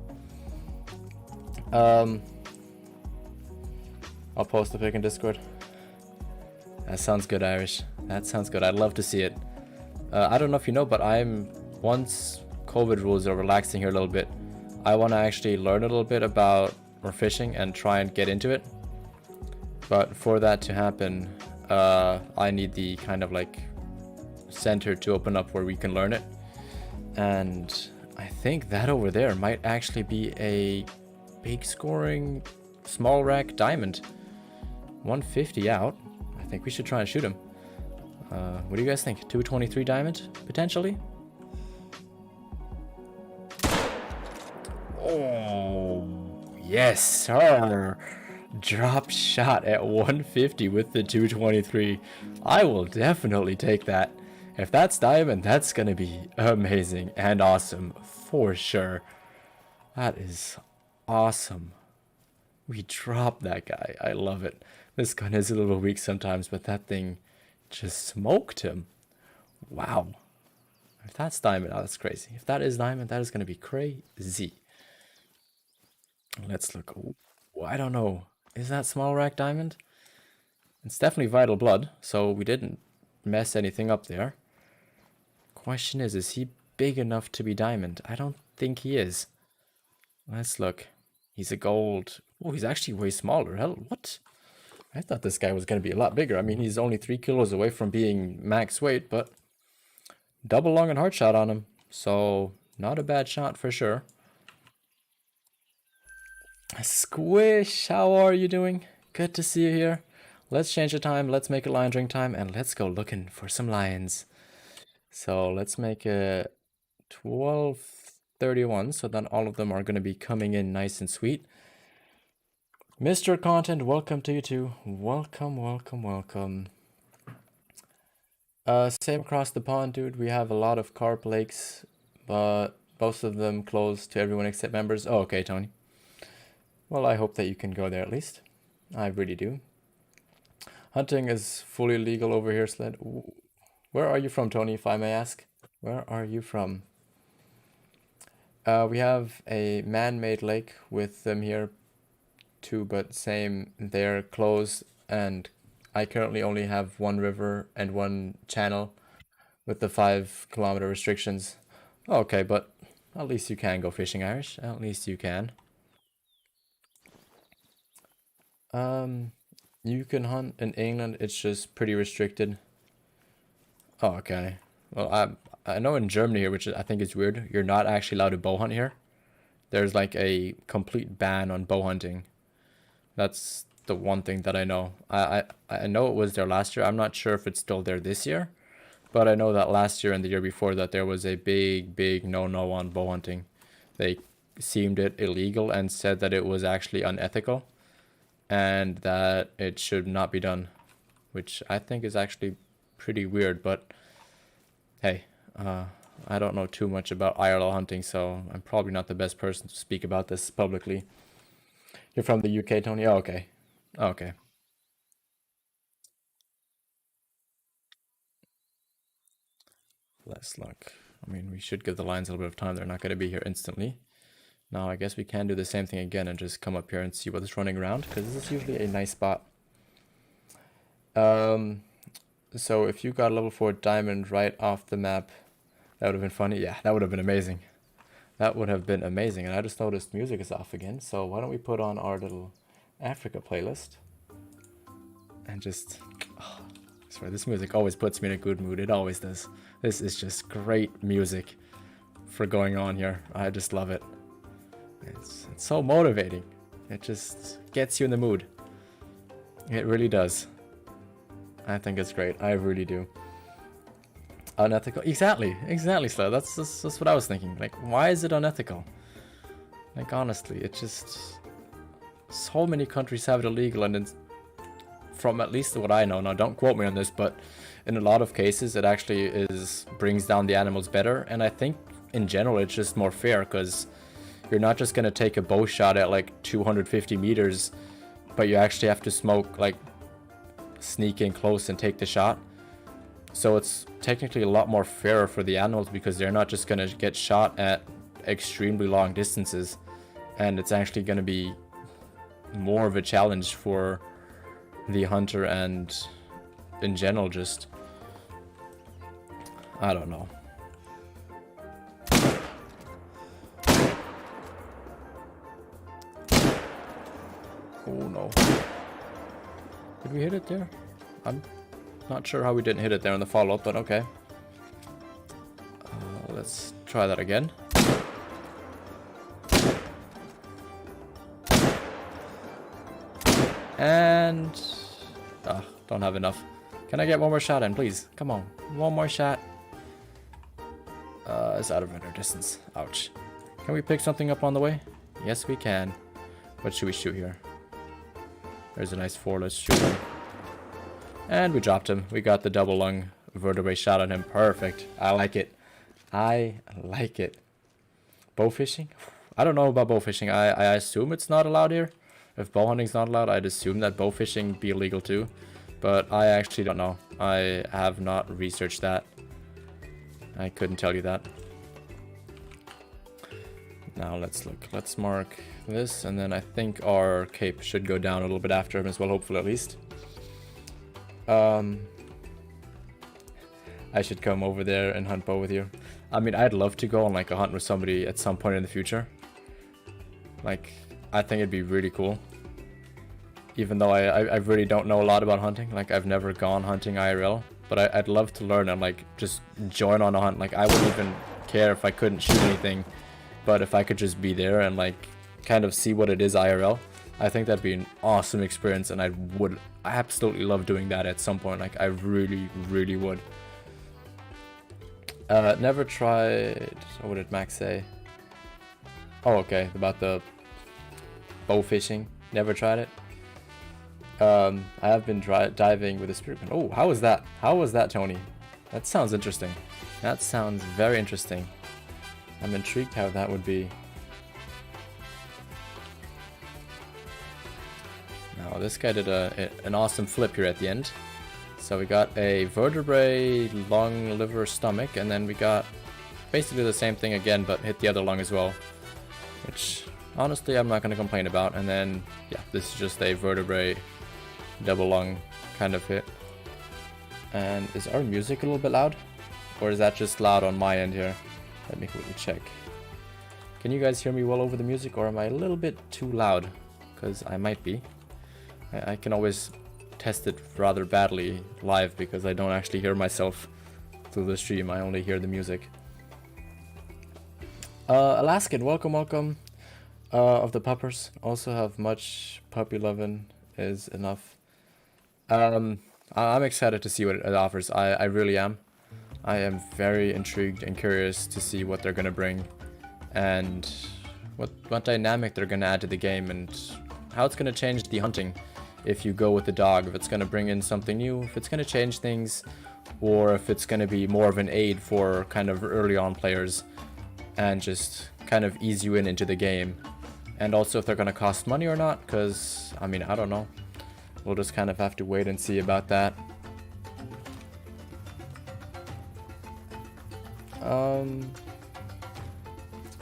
I'll post the pic in Discord. That sounds good, Irish. That sounds good. I'd love to see it. I don't know if you know, but once COVID rules are relaxing here a little bit, I want to actually learn a little bit about fishing and try and get into it. But for that to happen, I need the kind of like center to open up where we can learn it. And I think that over there might actually be a big scoring small rack diamond. 150 out. I think we should try and shoot him. What do you guys think? 223 diamond potentially? Oh, yes, sir. Drop shot at 150 with the 223. I will definitely take that. If that's diamond, that's gonna be amazing and awesome for sure. That is awesome. We dropped that guy. I love it. This gun is a little weak sometimes, but that thing just smoked him. Wow. If that's diamond, oh, that's crazy. If that is diamond, that is gonna be crazy. Let's look. Ooh, I don't know. Is that small rack diamond? It's definitely vital blood, so we didn't mess anything up there. Question is he big enough to be diamond? I don't think he is. Let's look. He's a gold. Oh, he's actually way smaller. Hell, what? I thought this guy was going to be a lot bigger. I mean, he's only 3 kilos away from being max weight, but double long and hard shot on him. So, not a bad shot for sure. Squish, how are you doing? Good to see you here. Let's change the time. Let's make it lion drink time, and let's go looking for some lions. So let's make it 12:31, so then all of them are going to be coming in nice and sweet. Mr. Content, welcome to you too. Welcome, welcome, welcome. Same across the pond, dude. We have a lot of carp lakes, but most of them closed to everyone except members. Oh, okay, Tony. Well, I hope that you can go there at least. I really do. Hunting is fully legal over here, Sled. Ooh. Where are you from, Tony, if I may ask? Where are you from? We have a man-made lake with them here too, but same, they're closed, and I currently only have one river and one channel with the 5-kilometer restrictions. Okay, but at least you can go fishing, Irish. At least you can. You can hunt in England, it's just pretty restricted. Oh, okay. Well, I know in Germany here, which I think is weird, you're not actually allowed to bow hunt here. There's like a complete ban on bow hunting. That's the one thing that I know. I know it was there last year. I'm not sure if it's still there this year, but I know that last year and the year before that there was a big no on bow hunting. They deemed it illegal and said that it was actually unethical and that it should not be done, which I think is actually pretty weird. But hey, I don't know too much about IRL hunting, so I'm probably not the best person to speak about this publicly. You're from the UK, Tony? Oh, okay. Okay. Let's look. I mean, we should give the lions a little bit of time. They're not going to be here instantly. Now, I guess we can do the same thing again and just come up here and see what is running around, because this is usually a nice spot. So if you got a level 4 diamond right off the map, that would have been funny. Yeah, that would have been amazing. That would have been amazing. And I just noticed music is off again, so why don't we put on our little Africa playlist and just... Oh, I swear, this music always puts me in a good mood. It always does. This is just great music for going on here. I just love it. It's so motivating. It just gets you in the mood. It really does. I think it's great. I really do. Unethical. Exactly, Slayer. That's what I was thinking. Like, why is it unethical? Like, honestly, it just, so many countries have it illegal, and it's, from at least what I know, now don't quote me on this, but in a lot of cases it actually brings down the animals better, and I think in general it's just more fair, because you're not just gonna take a bow shot at like 250 meters, but you actually have to sneak in close and take the shot. So it's technically a lot more fairer for the animals, because they're not just gonna get shot at extremely long distances, and it's actually gonna be more of a challenge for the hunter, and in general, just, I don't know. Oh no. Did we hit it there? I'm not sure how we didn't hit it there in the follow-up, but okay. Let's try that again. And don't have enough. Can I get one more shot in, please? Come on, one more shot. It's out of render distance. Ouch. Can we pick something up on the way? Yes, we can. What should we shoot here? There's a nice 4. Let's shoot him. And we dropped him. We got the double lung vertebrae shot on him. Perfect. I like it. I like it. Bow fishing? I don't know about bow fishing. I assume it's not allowed here. If bow hunting's not allowed, I'd assume that bow fishing be illegal too. But I actually don't know. I have not researched that. I couldn't tell you that. Now let's look. Let's mark this, and then I think our cape should go down a little bit after him as well, hopefully at least. I should come over there and hunt bow with you. I mean, I'd love to go on like a hunt with somebody at some point in the future. Like, I think it'd be really cool. Even though I really don't know a lot about hunting. Like, I've never gone hunting IRL. But I'd love to learn and like just join on a hunt. Like, I wouldn't even care if I couldn't shoot anything. But if I could just be there and like kind of see what it is IRL, I think that'd be an awesome experience, and I would absolutely love doing that at some point. Like, I really, really would. Never tried. What did Max say? Oh, okay, about the bow fishing. Never tried it. I have been diving with a spearman. Oh, how was that? How was that, Tony? That sounds interesting. That sounds very interesting. I'm intrigued how that would be. Now, this guy did an awesome flip here at the end. So we got a vertebrae, lung, liver, stomach, and then we got basically the same thing again, but hit the other lung as well. Which, honestly, I'm not going to complain about. And then, yeah, this is just a vertebrae, double lung kind of hit. And is our music a little bit loud? Or is that just loud on my end here? Let me quickly check. Can you guys hear me well over the music, or am I a little bit too loud? Because I might be. I can always test it rather badly live, because I don't actually hear myself through the stream. I only hear the music. Alaskan, welcome, welcome. Of the puppers. Also have much puppy loving is enough. I'm excited to see what it offers. I really am. I am very intrigued and curious to see what they're gonna bring, and what dynamic they're gonna add to the game, and how it's gonna change the hunting if you go with the dog. If it's gonna bring in something new, if it's gonna change things, or if it's gonna be more of an aid for kind of early on players and just kind of ease you into the game. And also if they're gonna cost money or not, because I mean, I don't know. We'll just kind of have to wait and see about that.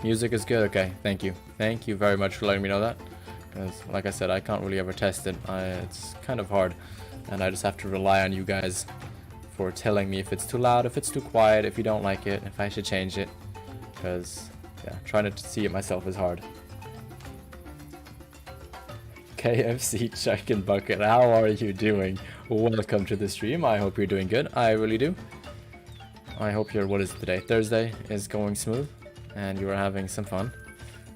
Music is good. Okay, thank you. Thank you very much for letting me know that. Because, like I said, I can't really ever test it. It's kind of hard, and I just have to rely on you guys for telling me if it's too loud, if it's too quiet, if you don't like it, if I should change it. Because, yeah, trying to see it myself is hard. KFC Chicken Bucket, how are you doing? Welcome to the stream. I hope you're doing good. I really do. I hope your, what is it today? Thursday is going smooth and you are having some fun.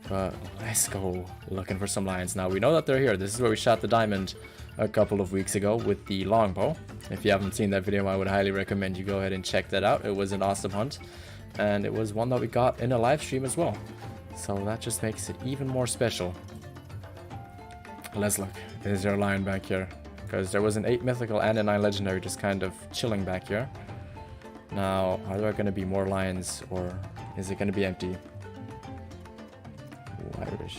But let's go looking for some lions now. We know that they're here. This is where we shot the diamond a couple of weeks ago with the longbow. If you haven't seen that video, I would highly recommend you go ahead and check that out. It was an awesome hunt, and it was one that we got in a live stream as well. So that just makes it even more special. Let's look. Is there a lion back here? Because there was an 8 mythical and a 9 legendary just kind of chilling back here. Now, are there going to be more lions, or is it going to be empty? Ooh, Irish.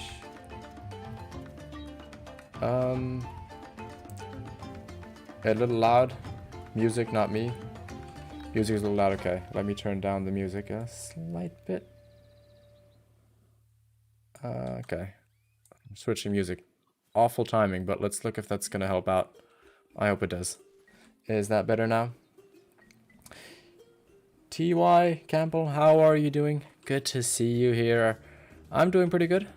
A little loud. Music, not me. Music is a little loud. Okay, let me turn down the music a slight bit. Okay. I'm switching music. Awful timing, but let's look if that's going to help out. I hope it does. Is that better now? T.Y. Campbell, how are you doing? Good to see you here. I'm doing pretty good.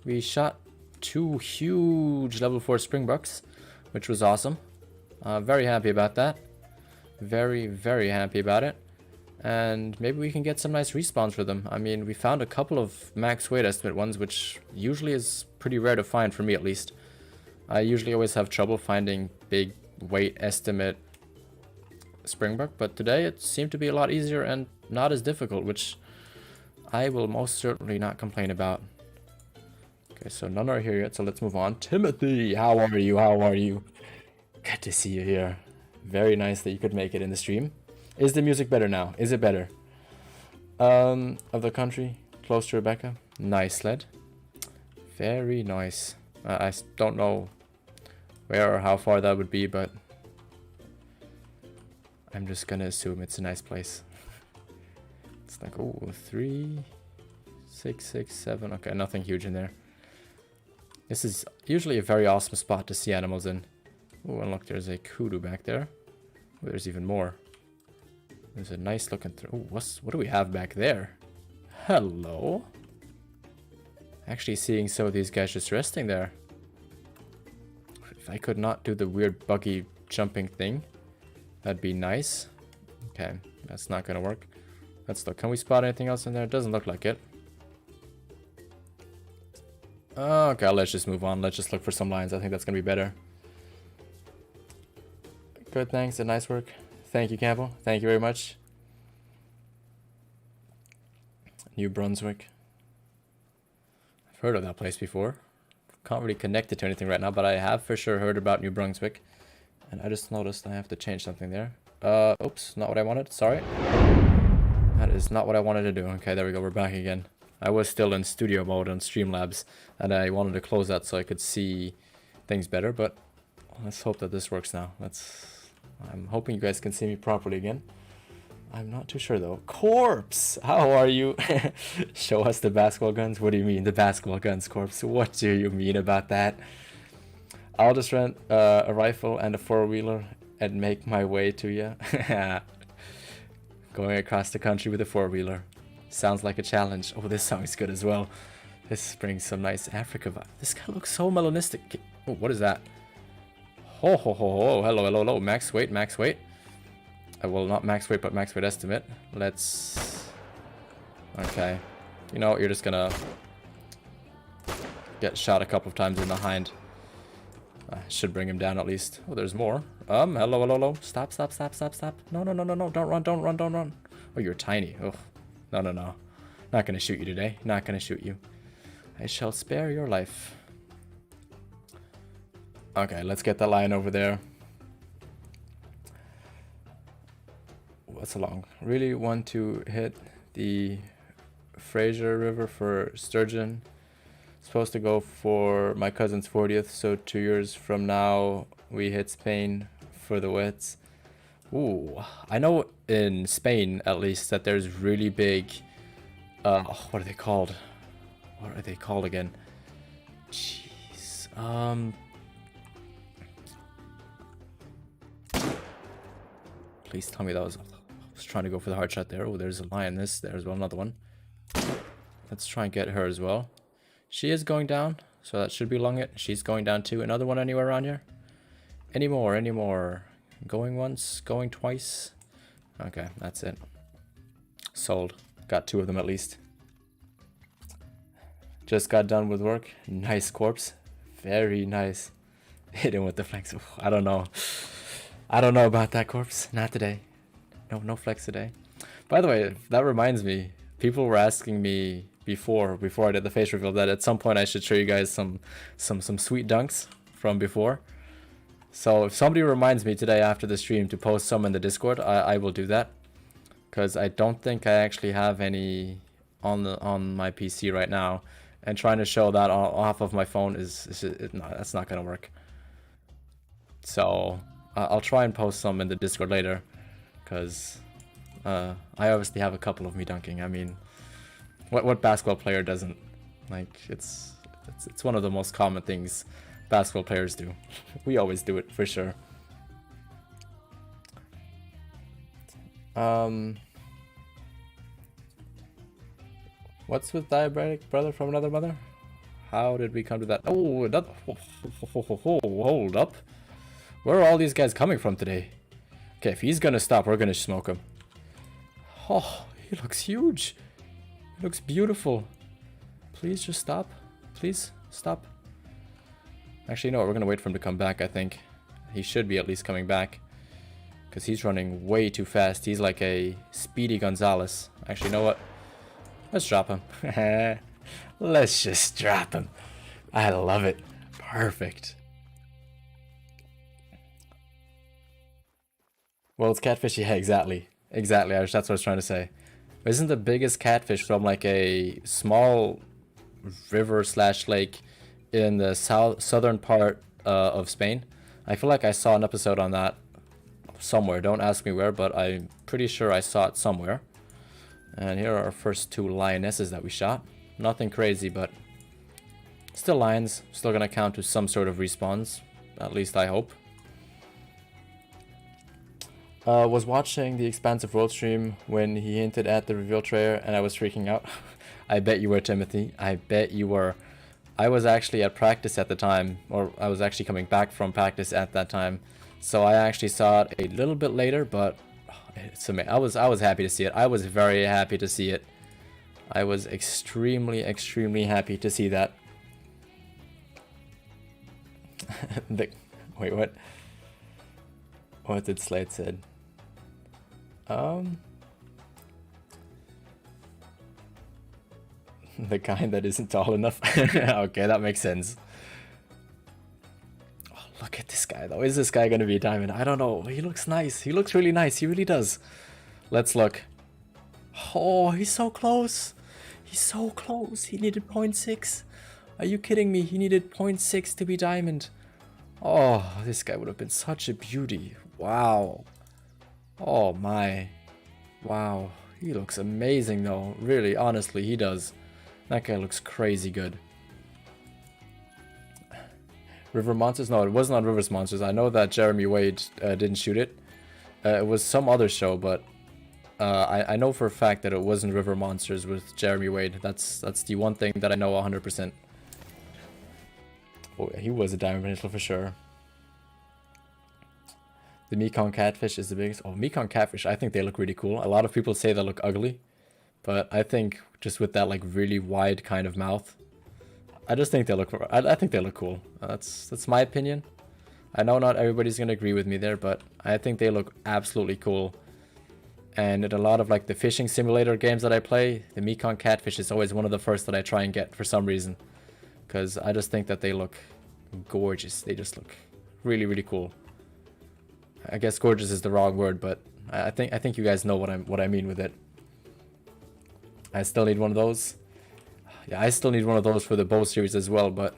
We shot 2 huge level 4 springbucks, which was awesome. Very happy about that. Very, very happy about it. And maybe we can get some nice respawns for them. I mean, we found a couple of max weight estimate ones, which usually is pretty rare to find, for me at least. I usually always have trouble finding big weight estimate springbuck, but today it seemed to be a lot easier and not as difficult, which I will most certainly not complain about. Okay, so none are here yet, so let's move on. Timothy, how are you? How are you? Good to see you here. Very nice that you could make it in the stream. Is the music better now? Is it better? Of the country, close to Rebecca. Nice sled. Very nice. I don't know where or how far that would be, but I'm just gonna assume it's a nice place. It's like, oh, 3, 6, 6, 7. Okay, nothing huge in there. This is usually a very awesome spot to see animals in. Oh, and look, there's a kudu back there. Oh, there's even more. There's a nice looking oh, what do we have back there? Hello? Actually seeing some of these guys just resting there. If I could not do the weird buggy jumping thing, that'd be nice. Okay, that's not gonna work. Let's look. Can we spot anything else in there? It doesn't look like it. Okay, let's just move on. Let's just look for some lions. I think that's gonna be better. Good, thanks, and nice work. Thank you, Campbell. Thank you very much. New Brunswick. I've heard of that place before. Can't really connect it to anything right now, but I have for sure heard about New Brunswick. And I just noticed I have to change something there. Oops, not what I wanted. Sorry. That is not what I wanted to do. Okay, there we go. We're back again. I was still in studio mode on Streamlabs, and I wanted to close that so I could see things better, but let's hope that this works now. I'm hoping you guys can see me properly again. I'm not too sure though. Corpse! How are you? Show us the basketball guns? What do you mean, the basketball guns, Corpse? What do you mean about that? I'll just rent a rifle and a 4-wheeler and make my way to you. Going across the country with a 4-wheeler. Sounds like a challenge. Oh, this song is good as well. This brings some nice Africa vibe. This guy looks so melanistic. Oh, what is that? Ho ho ho ho. Hello, hello, hello. Max weight, max weight. Well, not max weight, but max weight estimate. Let's... Okay. You know, you're just gonna get shot a couple of times in the hind. Should bring him down at least. Oh, there's more. Hello, hello, hello. Stop, stop, stop, stop, stop. No, no, no, no, no. Don't run, don't run, don't run. Oh, you're tiny. Oh, no, no, no. Not gonna shoot you today. Not gonna shoot you. I shall spare your life. Okay, let's get that lion over there. What's along? Really want to hit the Fraser River for sturgeon. Supposed to go for my cousin's 40th, so 2 years from now we hit Spain for the wets. Ooh, I know in Spain at least that there's really big what are they called? What are they called again? Jeez. Please tell me that was... I was trying to go for the hard shot there. Oh, there's a lioness there as well, another one. Let's try and get her as well. She is going down, so that should be long it. She's going down too. Another one anywhere around here? Any more, any more? Going once, going twice. Okay, that's it. Sold. Got 2 of them at least. Just got done with work. Nice corpse. Very nice. Hit him with the flex. I don't know. I don't know about that, corpse. Not today. No flex today. By the way, that reminds me. People were asking me before I did the face reveal that at some point I should show you guys some sweet dunks from before. So if somebody reminds me today after the stream to post some in the Discord, I will do that. Because I don't think I actually have any on my PC right now. And trying to show that off of my phone no, that's not gonna work. So I'll try and post some in the Discord later, because I obviously have a couple of me dunking. I mean, what basketball player doesn't? Like, it's one of the most common things basketball players do. We always do it for sure. What's with diabetic brother from another mother? How did we come to that? Oh, that, hold up. Where are all these guys coming from today? Okay, if he's gonna stop, we're gonna smoke him. Oh, he looks huge. He looks beautiful. Please just stop. Please stop. Actually, no, we're gonna wait for him to come back, I think. He should be at least coming back, because he's running way too fast. He's like a Speedy Gonzalez. Actually, you know what? Let's drop him. Let's just drop him. I love it. Perfect. Well, it's catfish. Yeah, exactly. Exactly. That's what I was trying to say. Isn't the biggest catfish from like a small river / lake in the southern part of Spain? I feel like I saw an episode on that somewhere. Don't ask me where, but I'm pretty sure I saw it somewhere. And here are our first 2 lionesses that we shot. Nothing crazy, but still lions. Still gonna count to some sort of respawns. At least I hope. Was watching the Expansive World stream when he hinted at the reveal trailer and I was freaking out. I bet you were, Timothy. I bet you were. I was actually at practice at the time, or I was actually coming back from practice at that time. So I actually saw it a little bit later, but it's amazing. I was happy to see it. I was very happy to see it. I was extremely happy to see that. Wait, what? What did Slade said? The kind that isn't tall enough. Okay, that makes sense. Oh, look at this guy though. Is this guy gonna be a diamond? I don't know. He looks nice. He looks really nice. He really does. Let's look. Oh, he's so close. He's so close. He needed 0.6. Are you kidding me? He needed 0.6 to be diamond. Oh, this guy would have been such a beauty. Wow. Oh my. Wow. He looks amazing though. Really, honestly, he does. That guy looks crazy good. River Monsters? No, it wasn't on River's Monsters. I know that Jeremy Wade didn't shoot it. It was some other show, but I know for a fact that it wasn't River Monsters with Jeremy Wade. That's the one thing that I know 100%. Oh, yeah, he was a diamond peninsula for sure. The Mekong Catfish is the biggest. Oh, Mekong Catfish, I think they look really cool. A lot of people say they look ugly, but I think just with that like really wide kind of mouth, I just think they look. I think they look cool. That's my opinion. I know not everybody's gonna agree with me there, but I think they look absolutely cool. And in a lot of like the fishing simulator games that I play, the Mekong Catfish is always one of the first that I try and get for some reason, because I just think that they look gorgeous. They just look really cool. I guess gorgeous is the wrong word, but I think you guys know what I mean with it. I still need one of those. Yeah, I still need one of those for the bow series as well, but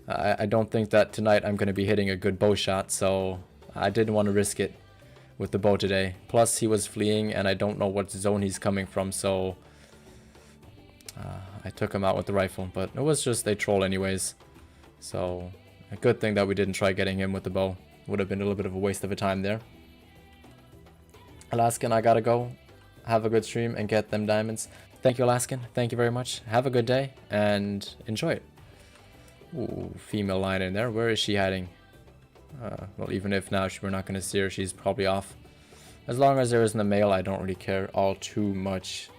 I don't think that tonight I'm going to be hitting a good bow shot, so I didn't want to risk it with the bow today. Plus, he was fleeing, and I don't know what zone he's coming from, so I took him out with the rifle, but it was just a troll anyways. So, a good thing that we didn't try getting him with the bow. Would have been a little bit of a waste of a time there. Alaskan, I gotta go. Have a good stream and get them diamonds. Thank you, Alaskan. Thank you very much. Have a good day and enjoy it. Ooh, female lion in there. Where is she hiding? Well, even if now we're not going to see her, she's probably off. As long as there isn't a male, I don't really care all too much.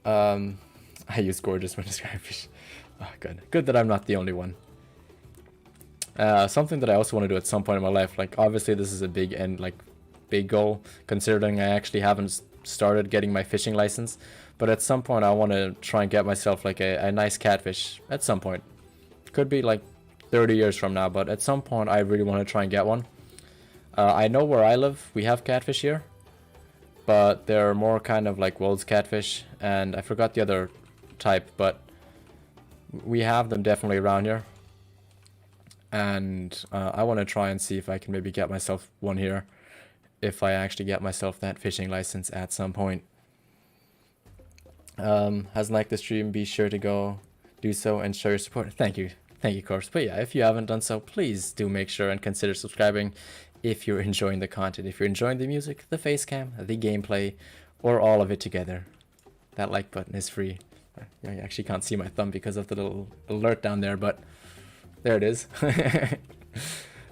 I use gorgeous when describing fish. Oh, good. Good that I'm not the only one. Something that I also want to do at some point in my life. Like, obviously, this is a big and like big goal, considering I actually haven't started getting my fishing license. But at some point, I want to try and get myself like a nice catfish. At some point, could be like 30 years from now, but at some point, I really want to try and get one. I know where I live, we have catfish here, but they're more kind of like Wold's catfish, and I forgot the other type, but we have them definitely around here. And I want to try and see if I can maybe get myself one here, if I actually get myself that fishing license at some point. Hasn't liked the stream, be sure to go do so and show your support. Thank you, Corpse. But yeah, if you haven't done so, please do make sure and consider subscribing if you're enjoying the content, if you're enjoying the music, the face cam, the gameplay, or all of it together. That like button is free. You actually can't see my thumb because of the little alert down there, but there it is.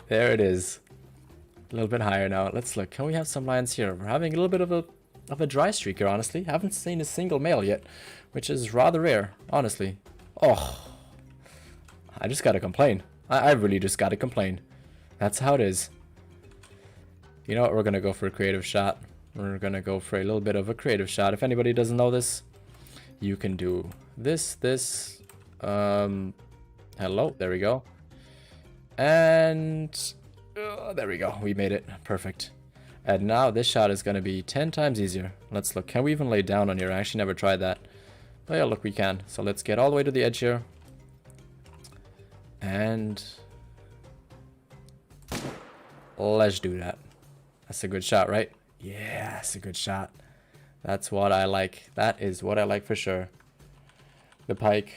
There it is. A little bit higher now. Let's look. Can we have some lions here? We're having a little bit of a dry streak here, honestly. Haven't seen a single male yet, which is rather rare, honestly. Oh, I just gotta complain. I really just gotta complain. That's how it is. You know what? We're gonna go for a creative shot. We're gonna go for a little bit of a creative shot. If anybody doesn't know this, you can do this. Hello. There we go. And there we go. We made it. Perfect. And now this shot is gonna be 10 times easier. Let's look. Can we even lay down on here? I actually never tried that. But yeah, look, we can. So let's get all the way to the edge here. And let's do that. That's a good shot, right? Yeah, that's a good shot. That's what I like. That is what I like for sure. The pike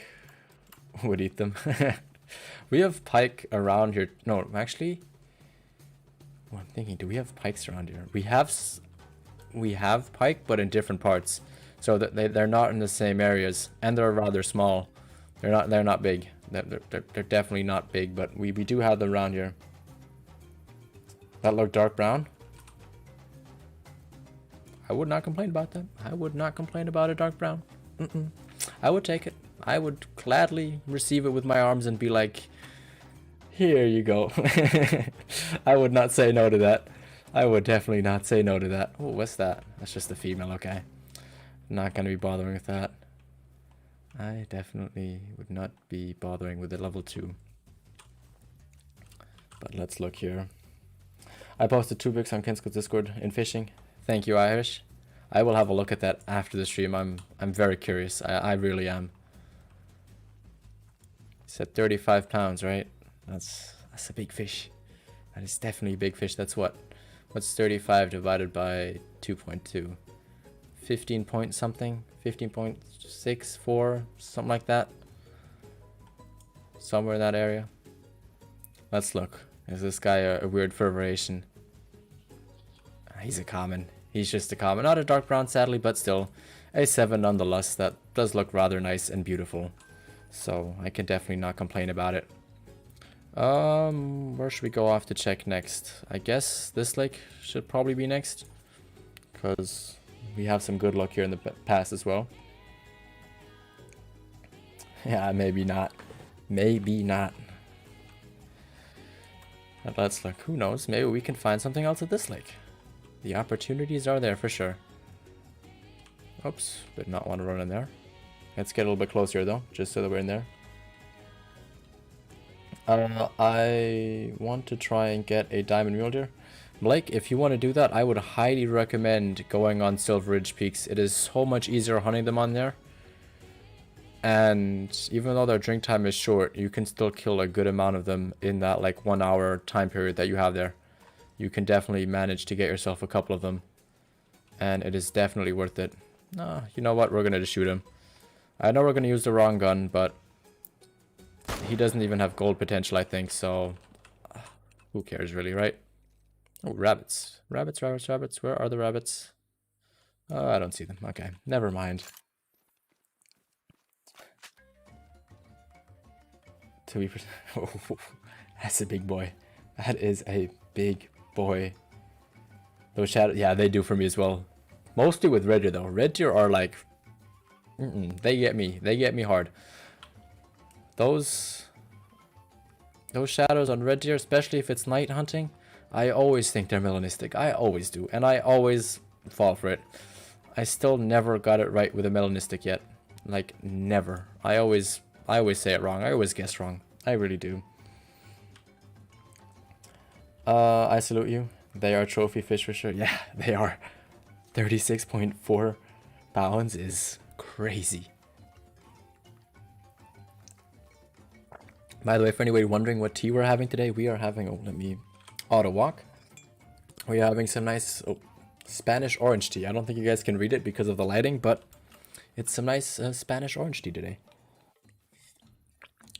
would eat them. We have pike around here. No, actually, well, I'm thinking, do we have pikes around here? We have pike, but in different parts. So that they're not in the same areas, and they're rather small. They're not big. They're definitely not big, but we do have them around here. That look dark brown. I would not complain about that. I would not complain about a dark brown. I would take it. I would gladly receive it with my arms and be like, here you go. I would not say no to that. I would definitely not say no to that. Oh, what's that? That's just a female, okay. Not going to be bothering with that. I definitely would not be bothering with the level 2. But let's look here. I posted 2 pics on Kensko's Discord in fishing. Thank you, Irish. I will have a look at that after the stream. I'm very curious. I really am. It's at 35 pounds, right? That's a big fish. That is definitely a big fish. That's what's 35 divided by 2.2? 15 point something? 15.64, something like that. Somewhere in that area. Let's look. Is this guy a weird furberation? He's a common. He's just a common. Not a dark brown, sadly, but still a 7 nonetheless. That does look rather nice and beautiful. So I can definitely not complain about it. Where should we go off to check next? I guess this lake should probably be next, because we have some good luck here in the past as well. Yeah, maybe not. Maybe not. But let's look. Who knows? Maybe we can find something else at this lake. The opportunities are there for sure. Oops, did not want to run in there. Let's get a little bit closer though, just so that we're in there. I want to try and get a diamond mule deer. Blake, if you want to do that, I would highly recommend going on Silver Ridge Peaks. It is so much easier hunting them on there. And even though their drink time is short, you can still kill a good amount of them in that like 1 hour time period that you have there. You can definitely manage to get yourself a couple of them. And it is definitely worth it. You know what? We're going to just shoot him. I know we're going to use the wrong gun, but he doesn't even have gold potential, I think. So who cares really, right? Oh, rabbits. Rabbits. Where are the rabbits? Oh, I don't see them. Okay, never mind. To be oh, that's a big boy. That is a big boy. Those shadows, yeah, they do for me as well. Mostly with red deer though. Red deer are like, they get me. They get me hard. Those Those shadows on red deer, especially if it's night hunting, I always think they're melanistic. I always do, and I always fall for it. I still never got it right with a melanistic yet. Like, never. I always say it wrong. I always guess wrong. I really do. I salute you. They are trophy fish for sure. Yeah, they are. 36.4 pounds is crazy. By the way, for anybody wondering what tea we're having today, we are having, oh, let me auto walk. We are having some nice Spanish orange tea. I don't think you guys can read it because of the lighting, but it's some nice Spanish orange tea today.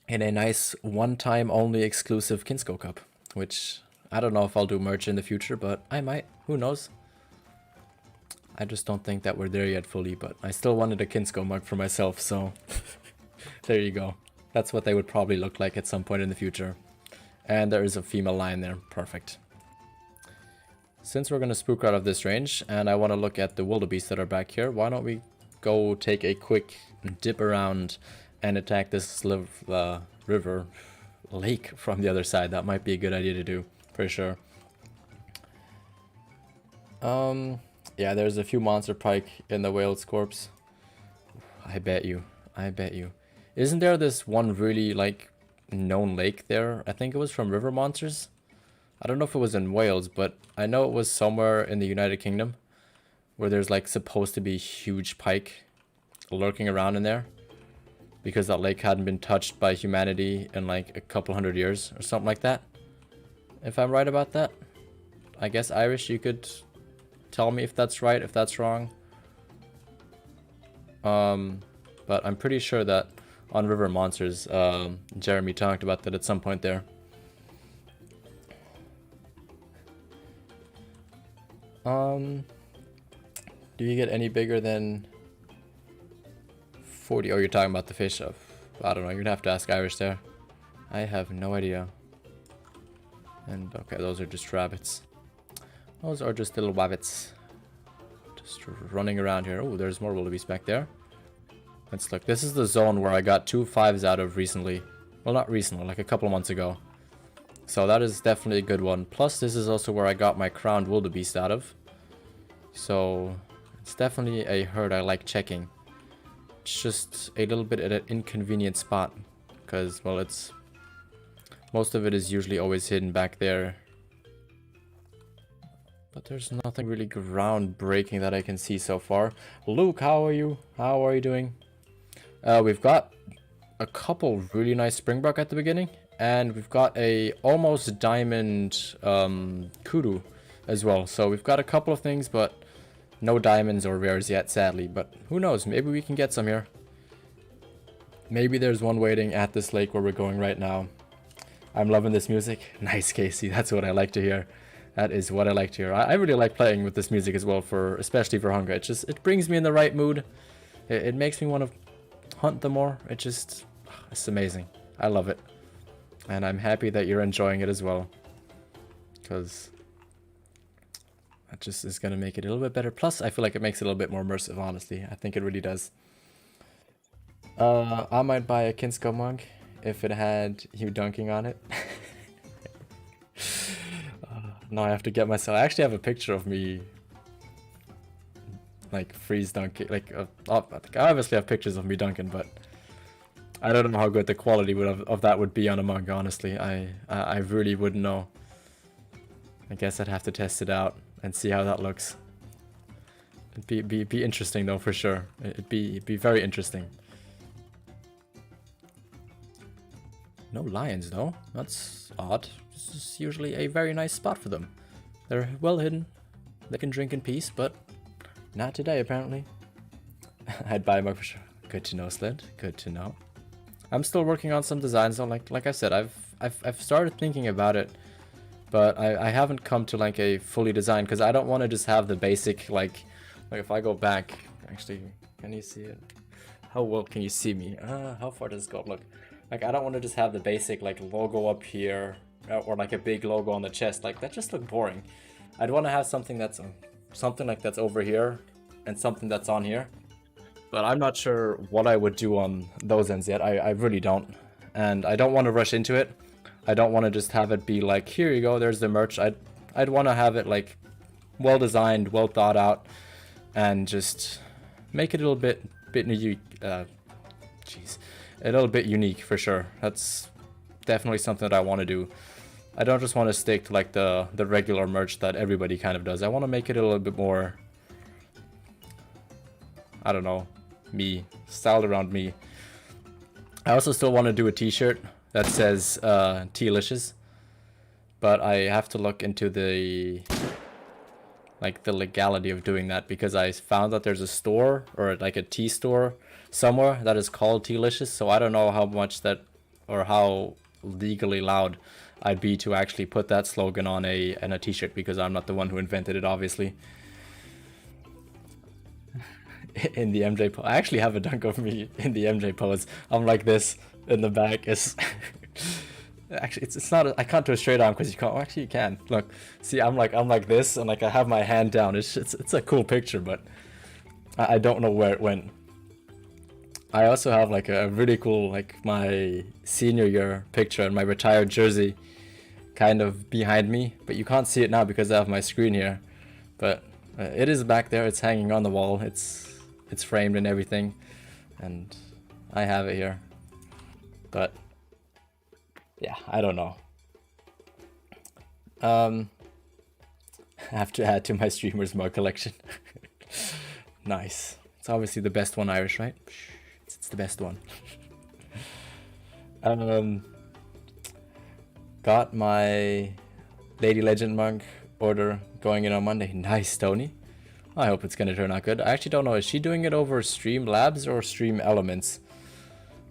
In a nice one-time only exclusive Kinsko cup, which I don't know if I'll do merch in the future, but I might. Who knows? I just don't think that we're there yet fully, but I still wanted a Kinsko mug for myself, so there you go. That's what they would probably look like at some point in the future. And there is a female lion there. Perfect. Since we're going to spook out of this range, and I want to look at the wildebeest that are back here, why don't we go take a quick dip around and attack this river lake from the other side. That might be a good idea to do, for sure. Yeah, there's a few monster pike in the whale's corpse. I bet you. I bet you. Isn't there this one really, like, known lake there? I think it was from River Monsters. I don't know if it was in Wales, but I know it was somewhere in the United Kingdom where there's, like, supposed to be huge pike lurking around in there because that lake hadn't been touched by humanity in, like, a couple hundred years or something like that. If I'm right about that. I guess, Irish, you could tell me if that's right, if that's wrong. But I'm pretty sure that on River Monsters, Jeremy talked about that at some point there. Do you get any bigger than 40? Oh, you're talking about the fish. I don't know. You're gonna have to ask Irish there. I have no idea. And okay, those are just rabbits. Those are just little wabbits. Just running around here. Oh, there's more wildebeest back there. Let's look. This is the zone where I got 2 5s out of recently. Well, not recently, like a couple of months ago. So that is definitely a good one. Plus, this is also where I got my crowned wildebeest out of. So it's definitely a herd I like checking. It's just a little bit at an inconvenient spot. Because, well, it's... most of it is usually always hidden back there. But there's nothing really groundbreaking that I can see so far. Luke, how are you? How are you doing? We've got a couple really nice springbok at the beginning. And we've got a almost diamond kudu as well. So we've got a couple of things, but no diamonds or rares yet, sadly. But who knows? Maybe we can get some here. Maybe there's one waiting at this lake where we're going right now. I'm loving this music. Nice, Casey. That's what I like to hear. That is what I like to hear. I really like playing with this music as well, especially for hunger. It brings me in the right mood. It makes me want to hunt them more. It's amazing. I love it. And I'm happy that you're enjoying it as well. Because that just is going to make it a little bit better. Plus, I feel like it makes it a little bit more immersive, honestly. I think it really does. I might buy a Kinsko mug if it had you dunking on it. Now I have to get myself... I actually have a picture of me like freeze dunking. Like, I obviously have pictures of me dunking, but I don't know how good the quality of that would be on a mug, honestly. I really wouldn't know. I guess I'd have to test it out and see how that looks. It'd be interesting though, for sure. It'd be very interesting. No lions though. That's odd. This is usually a very nice spot for them. They're well hidden. They can drink in peace, but not today apparently. I'd buy a mug for sure. Good to know, Slid. Good to know. I'm still working on some designs though. Like I said, I've started thinking about it, but I haven't come to like a fully designed, because I don't want to just have the basic like if I go back. Actually, can you see it? How well can you see me? How far does it go? Look. Like, I don't want to just have the basic, like, logo up here, or, like, a big logo on the chest. Like, that just looked boring. I'd want to have something that's over here, and something that's on here. But I'm not sure what I would do on those ends yet. I really don't. And I don't want to rush into it. I don't want to just have it be like, here you go, there's the merch. I'd want to have it like well designed, well thought out, and just make it a little bit unique. A little bit unique for sure. That's definitely something that I want to do. I don't just want to stick to like the regular merch that everybody kind of does. I want to make it a little bit more, I don't know, me, styled around me. I also still want to do a t-shirt that says T-licious, but I have to look into the legality of doing that, because I found that there's a store, or like a tea store somewhere, that is called T-licious, so I don't know how much that, or how legally allowed I'd be to actually put that slogan on a t-shirt, because I'm not the one who invented it, obviously. In the MJ pose, I actually have a dunk of me in the MJ pose. I'm like this in the back. It's actually it's not. I can't do a straight arm because you can't. Well, actually, you can. Look, see, I'm like this, and like I have my hand down. It's a cool picture, but I don't know where it went. I also have like a really cool, like my senior year picture and my retired jersey kind of behind me, but you can't see it now because I have my screen here. But it is back there. It's hanging on the wall. It's framed and everything, and I have it here. But yeah, I don't know. I have to add to my streamer's mug collection. Nice. It's obviously the best one, Irish, right? It's the best one. Got my Lady Legend mug order going in on Monday. Nice, Tony. I hope it's gonna turn out good. I actually don't know, is she doing it over Stream Labs or Stream Elements?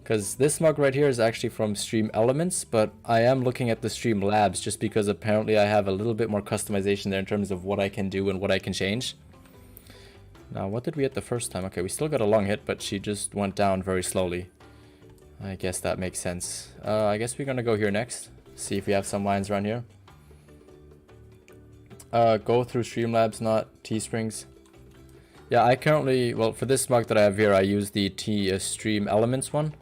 Because this mug right here is actually from Stream Elements, but I am looking at the Stream Labs just because apparently I have a little bit more customization there in terms of what I can do and what I can change. Now, what did we hit the first time? Okay, we still got a long hit, but she just went down very slowly. I guess that makes sense. I guess we're gonna go here next. See if we have some lines around here. Go through Streamlabs, not Teesprings. Yeah, I currently, well, for this mug that I have here, I use the Stream Elements one,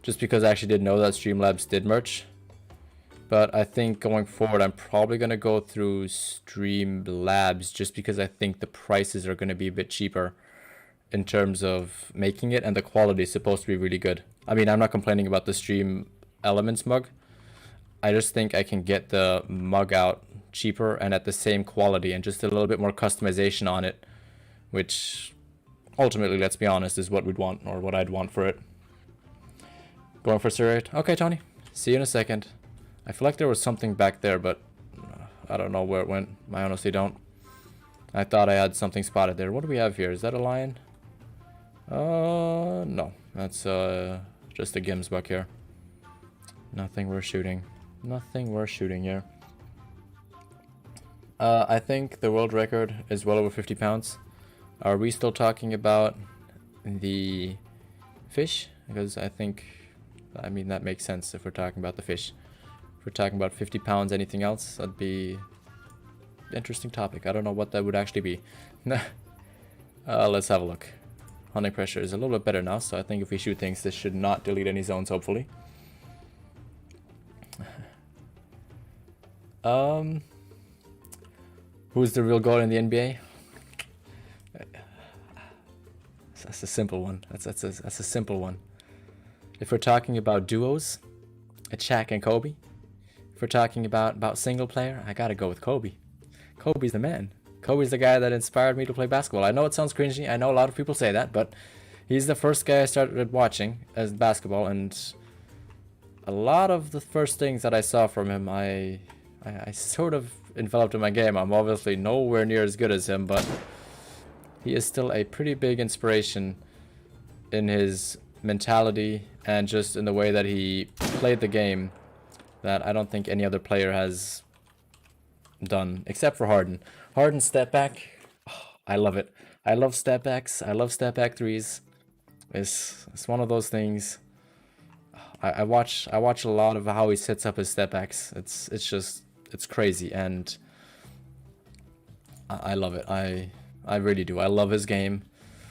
just because I actually didn't know that Streamlabs did merch. But I think going forward, I'm probably going to go through Streamlabs, just because I think the prices are going to be a bit cheaper in terms of making it, and the quality is supposed to be really good. I mean, I'm not complaining about the Stream Elements mug. I just think I can get the mug out cheaper and at the same quality, and just a little bit more customization on it, which ultimately, let's be honest, is what we'd want, or what I'd want for it. Going for Surrate. Okay, Tony. See you in a second. I feel like there was something back there, but I don't know where it went. I honestly don't. I thought I had something spotted there. What do we have here? Is that a lion? No. That's just a Gims buck here. Nothing worth shooting. Nothing worth shooting here. I think the world record is well over 50 pounds. Are we still talking about the fish? Because I mean, that makes sense if we're talking about the fish. If we're talking about 50 pounds, anything else, that'd be an interesting topic. I don't know what that would actually be. Let's have a look. Hunting pressure is a little bit better now, so I think if we shoot things, this should not delete any zones, hopefully. Who's the real goal in the NBA? That's a simple one. That's a simple one. If we're talking about duos, it's Shaq and Kobe. If we're talking about single player, I gotta go with Kobe. Kobe's the man. Kobe's the guy that inspired me to play basketball. I know it sounds cringy. I know a lot of people say that, but he's the first guy I started watching as basketball, and a lot of the first things that I saw from him, I sort of enveloped in my game. I'm obviously nowhere near as good as him, but he is still a pretty big inspiration in his mentality and just in the way that he played the game, that I don't think any other player has done, except for Harden. Harden's step back, oh, I love it. I love step backs. I love step back threes. It's one of those things. I watch a lot of how he sets up his step backs. It's crazy, and I love it. I really do. I love his game.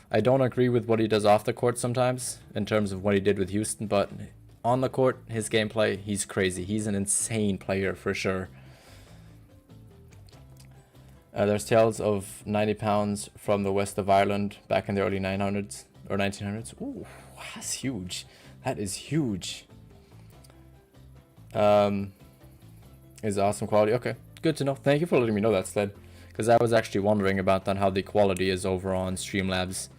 I don't agree with what he does off the court sometimes in terms of what he did with Houston, but on the court, his gameplay, he's crazy. He's an insane player for sure. There's tales of 90 pounds from the west of Ireland back in the early 900s or 1900s. Ooh, that's huge. That is huge. Is awesome quality. Okay, good to know. Thank you for letting me know that, Sled. Because I was actually wondering about that, how the quality is over on Streamlabs.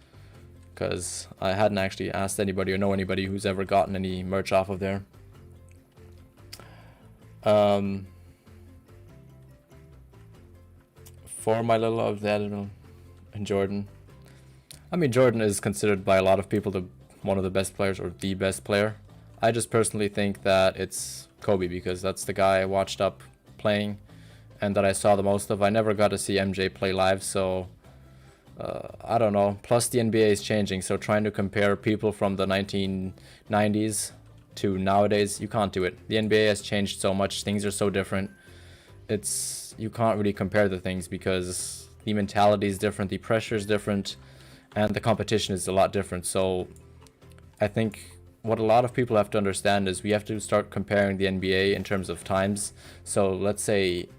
Because I hadn't actually asked anybody or know anybody who's ever gotten any merch off of there. For my little of the Admiral and Jordan. I mean, Jordan is considered by a lot of people one of the best players or the best player. I just personally think that it's Kobe because that's the guy I watched up playing and that I saw the most of. I never got to see MJ play live, so I don't know. Plus the NBA is changing, so trying to compare people from the 1990s to nowadays, you can't do it. The NBA has changed so much, things are so different. You can't really compare the things because the mentality is different, the pressure is different, and the competition is a lot different. So I think what a lot of people have to understand is we have to start comparing the NBA in terms of times. So let's say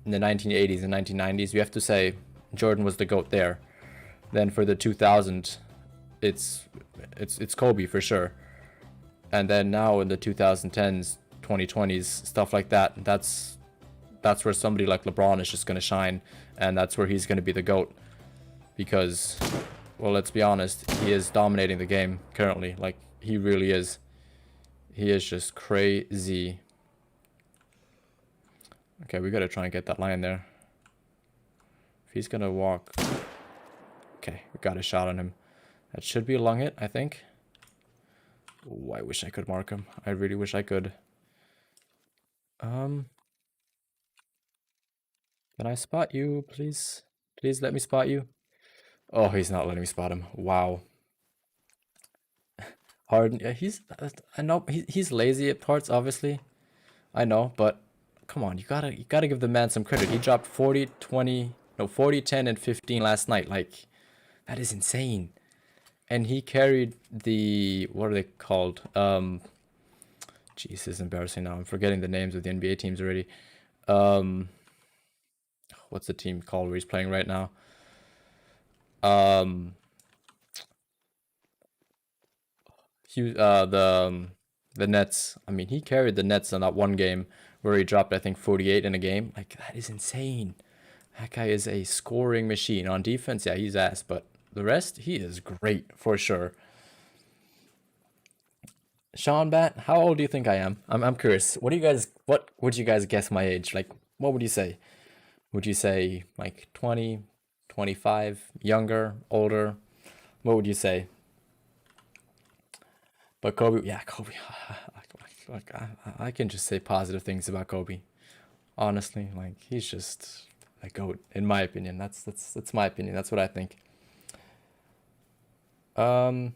in the 1980s and 1990s, we have to say Jordan was the GOAT there. Then for the 2000s, it's Kobe for sure. And then now in the 2010s, 2020s, stuff like that, that's where somebody like LeBron is just going to shine, and that's where he's going to be the GOAT. Because, well, let's be honest, he is dominating the game currently. Like, he really is. He is just crazy. Okay, we got to try and get that line there. If he's going to walk... Okay, we got a shot on him. That should be a long hit, I think. Oh, I wish I could mark him. I really wish I could. Can I spot you, please? Please let me spot you. Oh, he's not letting me spot him. Wow. Harden, yeah, I know he's lazy at parts, obviously. I know, but come on, you gotta give the man some credit. He dropped 40, 10, and 15 last night. Like, that is insane. And he carried the, what are they called? Jeez, this is embarrassing now. I'm forgetting the names of the NBA teams already. What's the team called where he's playing right now? The Nets. I mean, he carried the Nets on that one game where he dropped, I think, 48 in a game. Like, that is insane. That guy is a scoring machine. On defense, yeah, he's ass, but the rest, he is great for sure. Sean Bat, how old do you think I am? I'm curious. What would you guys guess my age? Like, what would you say? Would you say like 20, 25, younger, older? What would you say? But Kobe, yeah, Kobe. Like, I can just say positive things about Kobe. Honestly, like, he's just a GOAT, in my opinion. That's my opinion. That's what I think. Of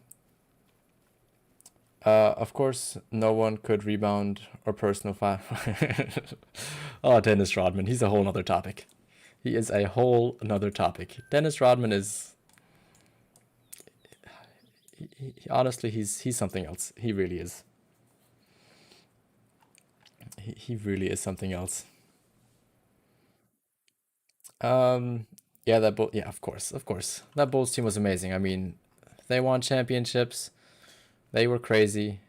course, no one could rebound or personal foul. Oh, Dennis Rodman. He's a whole nother topic. He is a whole nother topic. Dennis Rodman is... honestly, he's something else. He really is. He really is something else. Yeah, yeah, of course. That Bulls team was amazing. I mean, they won championships. They were crazy.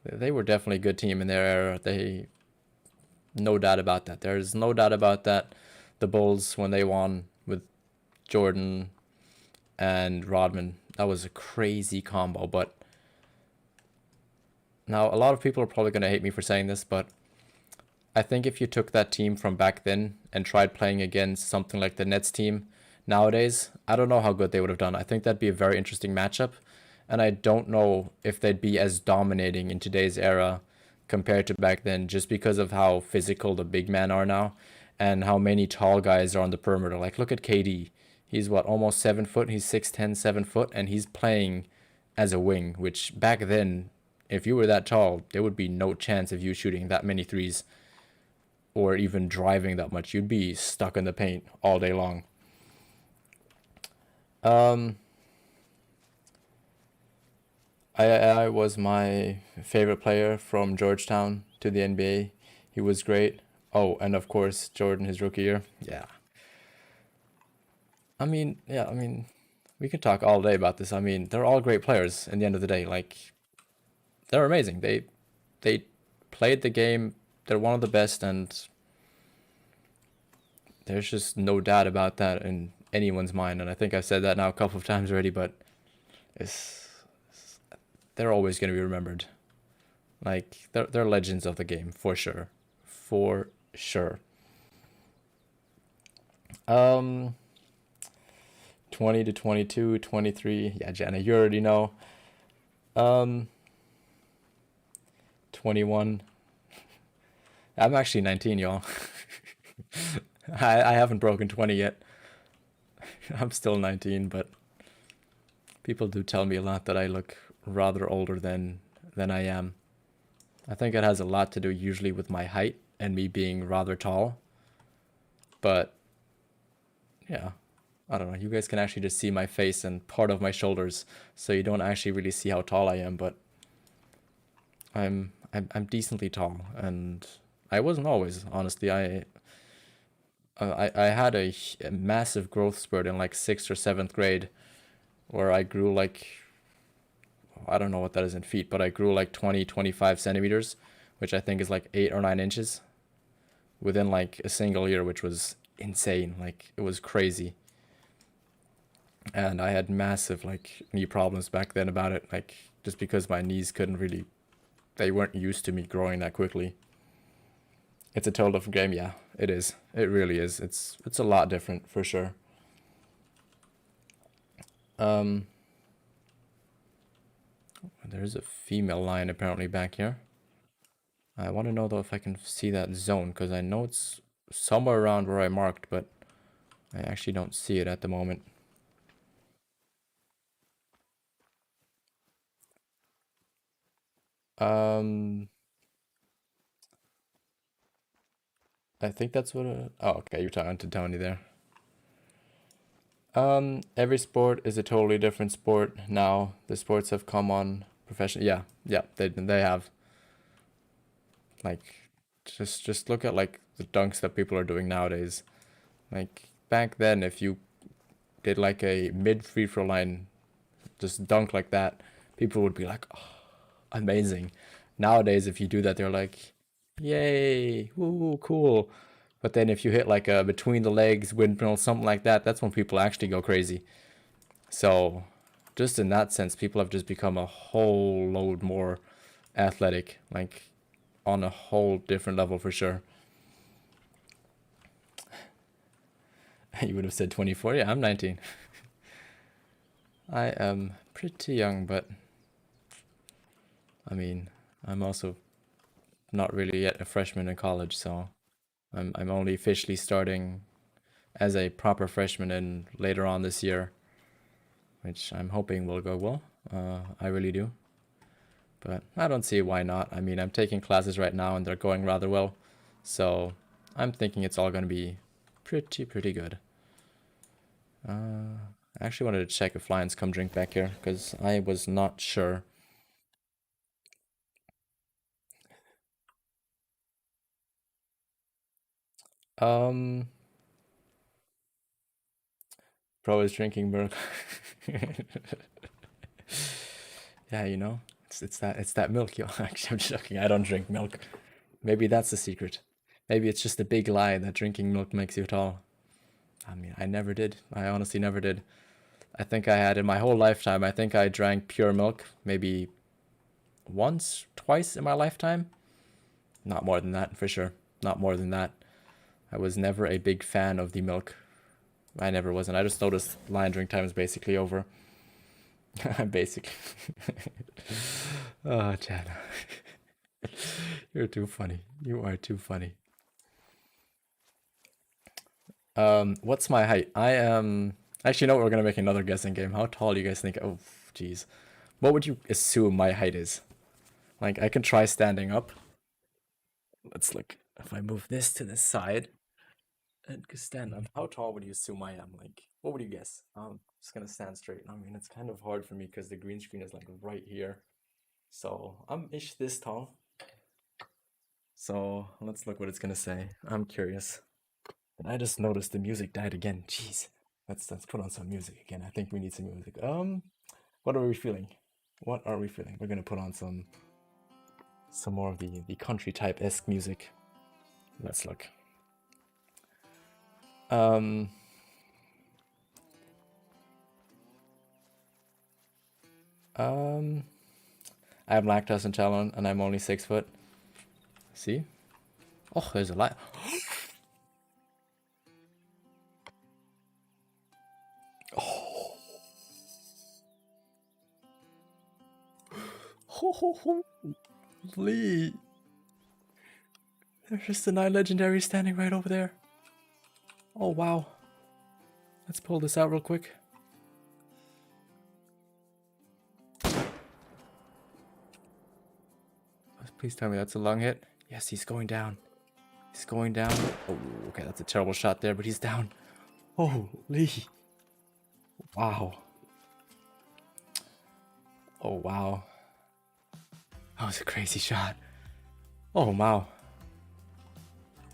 They were definitely a good team in their era. No doubt about that. There's no doubt about that. The Bulls, when they won with Jordan and Rodman, that was a crazy combo. But now a lot of people are probably going to hate me for saying this, but I think if you took that team from back then and tried playing against something like the Nets team nowadays, I don't know how good they would have done. I think that'd be a very interesting matchup. And I don't know if they'd be as dominating in today's era compared to back then, just because of how physical the big men are now and how many tall guys are on the perimeter. Like, look at KD. He's what, almost 7 foot? He's 6'10", 7 foot, and he's playing as a wing, which back then, if you were that tall, there would be no chance of you shooting that many threes or even driving that much. You'd be stuck in the paint all day long. I was my favorite player from Georgetown to the NBA. He was great. Oh, and of course Jordan his rookie year. Yeah. I mean, we could talk all day about this. I mean, they're all great players in the end of the day. Like they're amazing. They played the game. They're one of the best, and there's just no doubt about that in anyone's mind. And I think I've said that now a couple of times already, but it's they're always going to be remembered. Like they're legends of the game for sure, for sure. Um, 20 to 22, 23. Yeah, Jana, you already know. Um, 21. I'm actually 19, y'all. I haven't broken 20 yet. I'm still 19, but people do tell me a lot that I look rather older than I am. I think it has a lot to do usually with my height and me being rather tall. But yeah, I don't know. You guys can actually just see my face and part of my shoulders, so you don't actually really see how tall I am. But I'm decently tall, and I wasn't always, honestly. I had a massive growth spurt in like sixth or seventh grade where I grew like I don't know what that is in feet, but I grew like 20, 25 centimeters, which I think is like 8 or 9 inches within like a single year, which was insane. Like it was crazy. And I had massive like knee problems back then about it, like just because my knees couldn't really, they weren't used to me growing that quickly. It's a total different game, yeah. It is. It really is. It's a lot different for sure. Um, there's a female lion apparently back here. I want to know though if I can see that zone because I know it's somewhere around where I marked, but I actually don't see it at the moment. Um, I think that's what. Oh, okay. You're talking to Tony there. Every sport is a totally different sport now. The sports have come on professional. Yeah, yeah. They have like just look at like the dunks that people are doing nowadays. Like back then, if you did like a mid free throw line, just dunk like that, people would be like, oh, amazing. Nowadays, if you do that, they're like, yay, woo, cool. But then if you hit like a between the legs windmill, something like that, that's when people actually go crazy. So, just in that sense, people have just become a whole load more athletic, like on a whole different level for sure. You would have said 24. Yeah, I'm 19. I am pretty young, but I mean, I'm also not really yet a freshman in college, so I'm only officially starting as a proper freshman in later on this year, which I'm hoping will go well. I really do. But I don't see why not. I mean, I'm taking classes right now and they're going rather well. So I'm thinking it's all going to be pretty good. I actually wanted to check if lions come drink back here because I was not sure. Um, Pro is drinking milk. Yeah, it's that milk, yo. Actually, I'm joking. I don't drink milk. Maybe that's the secret. Maybe it's just a big lie that drinking milk makes you tall. I mean, I never did. I honestly never did. I think I had in my whole lifetime, I think I drank pure milk maybe once, twice in my lifetime. Not more than that, for sure. Not more than that. I was never a big fan of the milk. I never was, and I just noticed lion drink time is basically over. Basically. Oh, Chad. You're too funny. You are too funny. What's my height? I am actually no, we're gonna make another guessing game. How tall do you guys think? Oh, jeez. What would you assume my height is? Like I can try standing up. Let's look. If I move this to the side and stand up, how tall would you assume I am? Like, what would you guess? Just gonna stand straight. I mean, it's kind of hard for me because the green screen is like right here. So I'm ish this tall. So let's look what it's gonna say. I'm curious. And I just noticed the music died again. Jeez. Let's put on some music again. I think we need some music. What are we feeling? What are we feeling? We're gonna put on some more of the country type esque music. Let's look. I have lactose intolerant and I'm only 6 foot. See? Oh, there's a light. Oh. Lee. There's just a 9 legendary standing right over there. Oh, wow. Let's pull this out real quick. Please tell me that's a long hit. Yes, he's going down. He's going down. Oh, okay, that's a terrible shot there, but he's down. Holy. Wow. Oh, wow. That was a crazy shot. Oh, wow.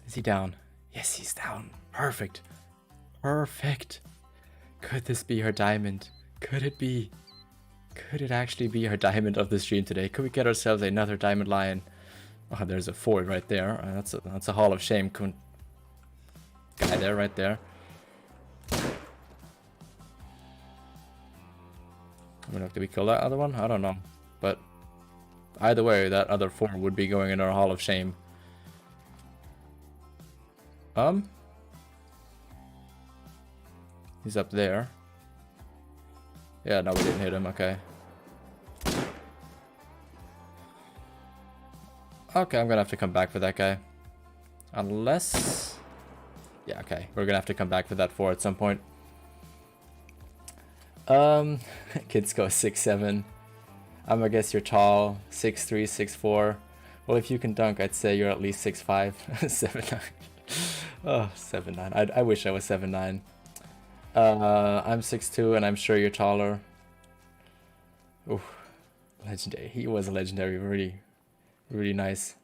Is he down? Yes, he's down. Perfect. Perfect. Could this be our diamond? Could it be? Could it actually be our diamond of the stream today? Could we get ourselves another diamond lion? Oh, there's a Ford right there. That's a Hall of Shame guy there, right there. Did we kill that other one? I don't know. But either way, that other Ford would be going in our Hall of Shame. He's up there. Yeah, no, we didn't hit him. Okay. Okay, I'm gonna have to come back for that guy. Unless... Yeah, okay. We're gonna have to come back for that 4 at some point. Kids go 6'7". I guess you're tall. 6'3", 6'4". Well, if you can dunk, I'd say you're at least 6'5". 7'9". Oh, 7'9". I wish I was 7'9". I'm 6'2", and I'm sure you're taller. Ooh, legendary. He was a legendary. Really, really nice.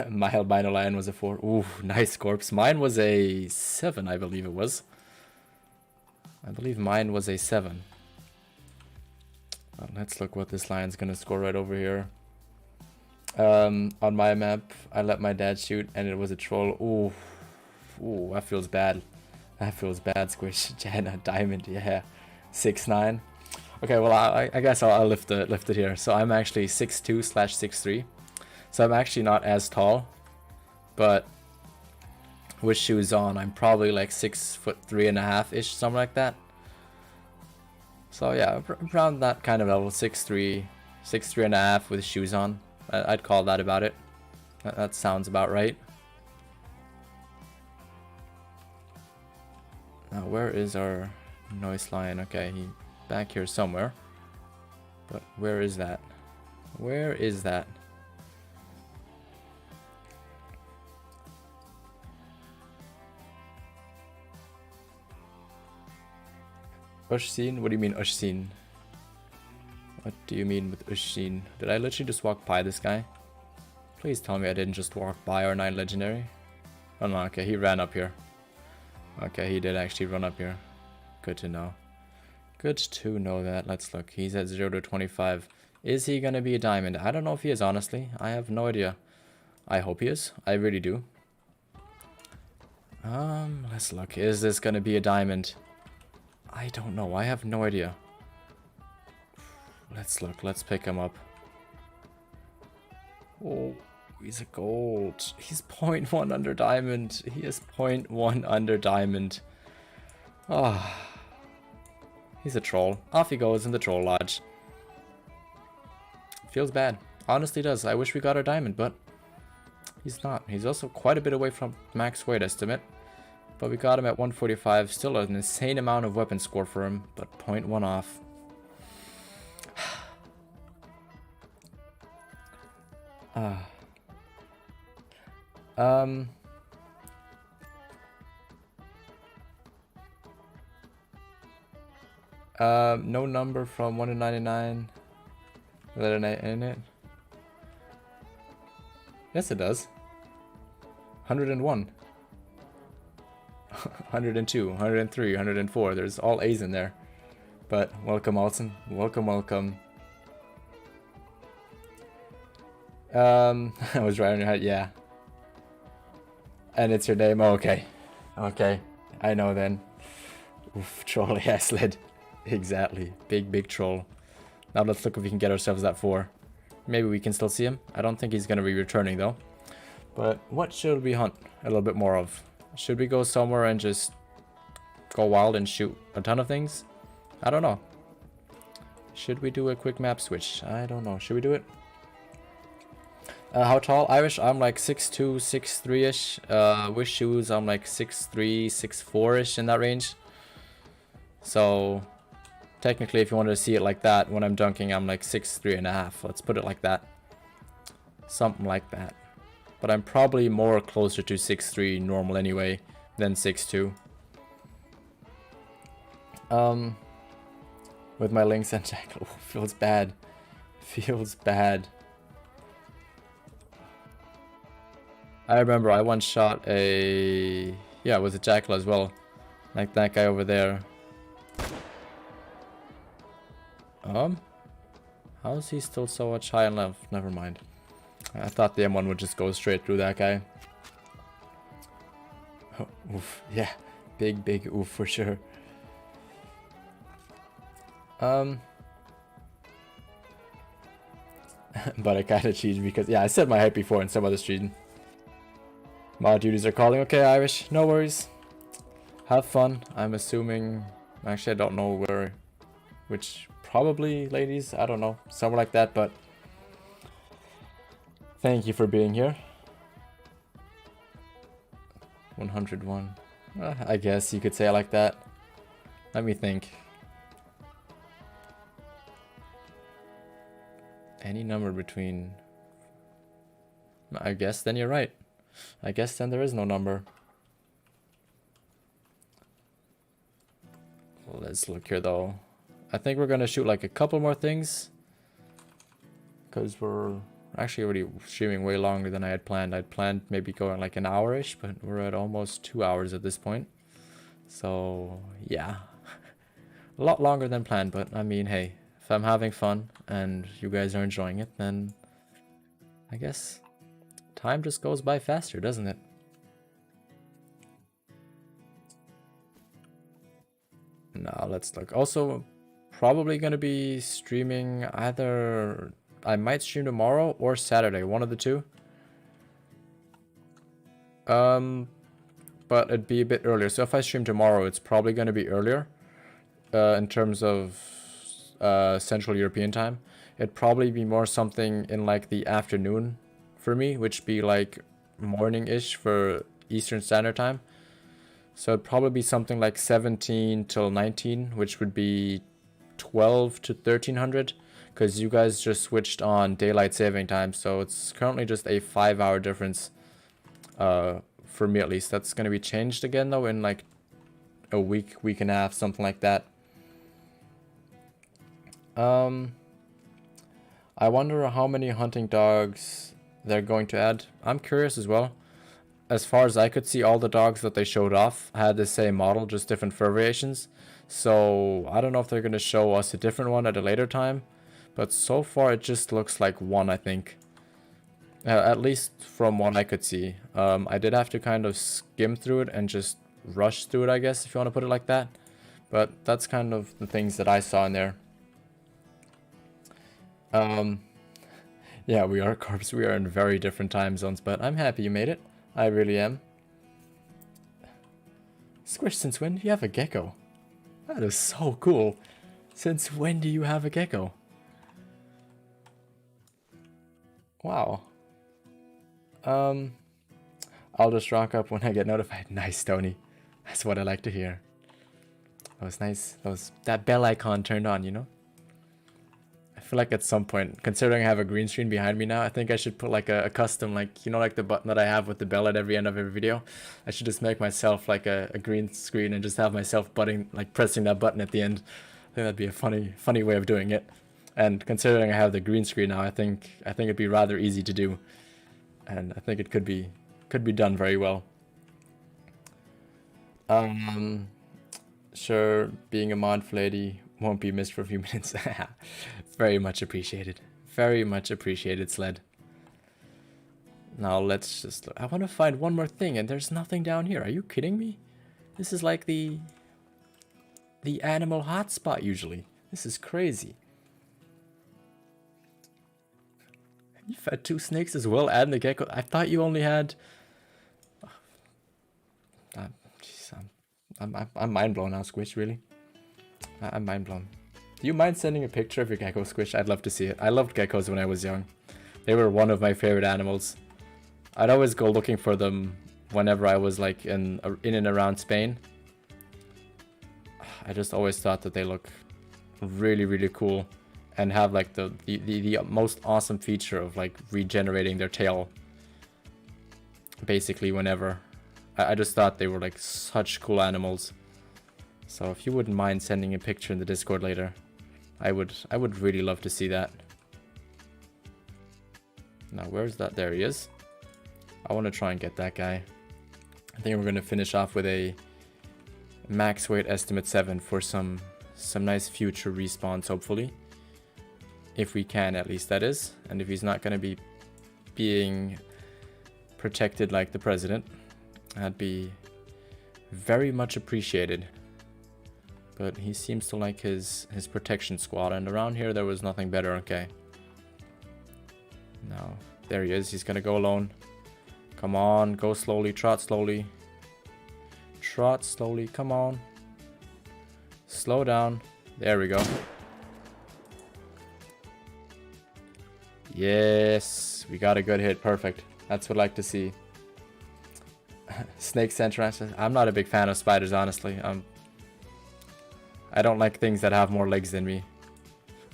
My albino lion was a 4. Ooh, nice corpse. Mine was a 7, I believe it was. I believe mine was a 7. Let's look what this lion's gonna score right over here. On my map, I let my dad shoot, and it was a troll. Ooh, that feels bad. That feels bad, Squish. Jana, diamond, yeah. 6'9". Okay, well, I guess I'll lift it here. So I'm actually 6'2/6'3". So I'm actually not as tall, but with shoes on, I'm probably like 6'3.5" ish, something like that. So yeah, around that kind of level, 6'3", 6'3.5" with shoes on. I'd call that about it. That sounds about right. Now, where is our noise lion? Okay, he back here somewhere. But where is that? Where is that? Ushseen? What do you mean Ushseen? What do you mean with Ushseen? Did I literally just walk by this guy? Please tell me I didn't just walk by our 9 legendary. Oh no, okay, he ran up here. Okay, he did actually run up here. Good to know. Good to know that. Let's look. He's at 0 to 25. Is he gonna be a diamond? I don't know if he is, honestly. I have no idea. I hope he is. I really do. Let's look. Is this gonna be a diamond? I don't know. I have no idea. Let's look. Let's pick him up. Oh, he's a gold. He's 0.1 under diamond. He is 0.1 under diamond. Ah. Oh, he's a troll. Off he goes in the troll lodge. Feels bad. Honestly does. I wish we got our diamond, but he's not. He's also quite a bit away from max weight estimate. But we got him at 145. Still an insane amount of weapon score for him, but 0.1 off. No number from 1 to 99. Letter in it. Yes, it does. 101. 102, 103, 104. There's all A's in there. But welcome, Alton. Welcome, welcome. I was right on your head, yeah. And it's your name, oh, okay. Okay, I know then. Oof, troll, yeah, slid. Exactly, big troll. Now let's look if we can get ourselves that 4. Maybe we can still see him. I don't think he's gonna be returning though. But what should we hunt a little bit more of? Should we go somewhere and just go wild and shoot a ton of things? I don't know. Should we do a quick map switch? I don't know. Should we do it? How tall? Irish, I'm like 6'2", 6'3"-ish. With shoes, I'm like 6'3", 6'4"-ish in that range. So, technically, if you wanted to see it like that, when I'm dunking, I'm like 6'3.5". Let's put it like that. Something like that. But I'm probably more closer to 6'3" normal anyway than 6'2". With my links and jackal. Feels bad. Feels bad. I remember I once shot a... yeah, it was a jackal as well. Like that guy over there. How is he still so much high in level? Never mind. I thought the M1 would just go straight through that guy. Oh, oof. Yeah. Big oof for sure. But I kinda cheated because... yeah, I said my height before in some other stream. Mod duties are calling. Okay, Irish. No worries. Have fun. I'm assuming... actually, I don't know where... which... probably ladies. I don't know. Somewhere like that, but... thank you for being here. 101. I guess you could say it like that. Let me think. Any number between... I guess then you're right. I guess then there is no number. Well, let's look here though. I think we're gonna shoot like a couple more things. Because we're actually already streaming way longer than I had planned. I'd planned maybe going like an hour-ish, but we're at almost 2 hours at this point. So, yeah. A lot longer than planned, but I mean, hey, if I'm having fun and you guys are enjoying it, then I guess time just goes by faster, doesn't it? Now, let's look. Also, probably going to be streaming either... I might stream tomorrow or Saturday, one of the two. But it'd be a bit earlier. So if I stream tomorrow, it's probably going to be earlier in terms of Central European time. It'd probably be more something in like the afternoon for me, which be like morning-ish for Eastern Standard Time. So it'd probably be something like 17 till 19, which would be 12 to 1300. Because you guys just switched on daylight saving time, so it's currently just a 5-hour difference for me at least. That's going to be changed again though in like a week and a half, something like that. I wonder how many hunting dogs they're going to add. I'm curious as well. As far as I could see, all the dogs that they showed off had the same model, just different fur variations. So I don't know if they're going to show us a different one at a later time. But so far it just looks like one, I think. At least from what I could see. I did have to kind of skim through it and just rush through it, I guess, if you want to put it like that. But that's kind of the things that I saw in there. Yeah, we are corpse. We are in very different time zones, but I'm happy you made it. I really am. Squish, since when do you have a gecko? That is so cool. Since when do you have a gecko? Wow. I'll just rock up when I get notified. Nice, Tony. That's what I like to hear. That was nice. That bell icon turned on, you know? I feel like at some point, considering I have a green screen behind me now, I think I should put like a custom, like, you know, like the button that I have with the bell at every end of every video. I should just make myself like a green screen and just have myself pressing that button at the end I think that'd be a funny way of doing it. And considering I have the green screen now, I think it'd be rather easy to do, and I think it could be done very well. Sure, being a mod lady won't be missed for a few minutes. Very much appreciated. Very much appreciated, Sled. Now let's just... I want to find one more thing, and there's nothing down here. Are you kidding me? This is like the animal hotspot usually. This is crazy. You've had 2 snakes as well, and the gecko. I thought you only had... Jeez, I'm mind blown now, Squish, really. I'm mind blown. Do you mind sending a picture of your gecko, Squish? I'd love to see it. I loved geckos when I was young. They were one of my favorite animals. I'd always go looking for them whenever I was like in and around Spain. I just always thought that they look really, really cool and have like the most awesome feature of like regenerating their tail basically whenever. I just thought they were like such cool animals. So if you wouldn't mind sending a picture in the Discord later, I would really love to see that. Now where's that? There he is. I want to try and get that guy. I think we're going to finish off with a max weight estimate 7 for some nice future respawns, hopefully. If we can, at least, that is. And if he's not going to be being protected like the president, that'd be very much appreciated. But he seems to like his protection squad, and around here there was nothing better. Okay. Now, there he is. He's going to go alone. Come on, go slowly, trot slowly. Trot slowly, come on. Slow down. There we go. Yes, we got a good hit. Perfect. That's what I like to see. Snake center. I'm not a big fan of spiders, honestly. I don't like things that have more legs than me.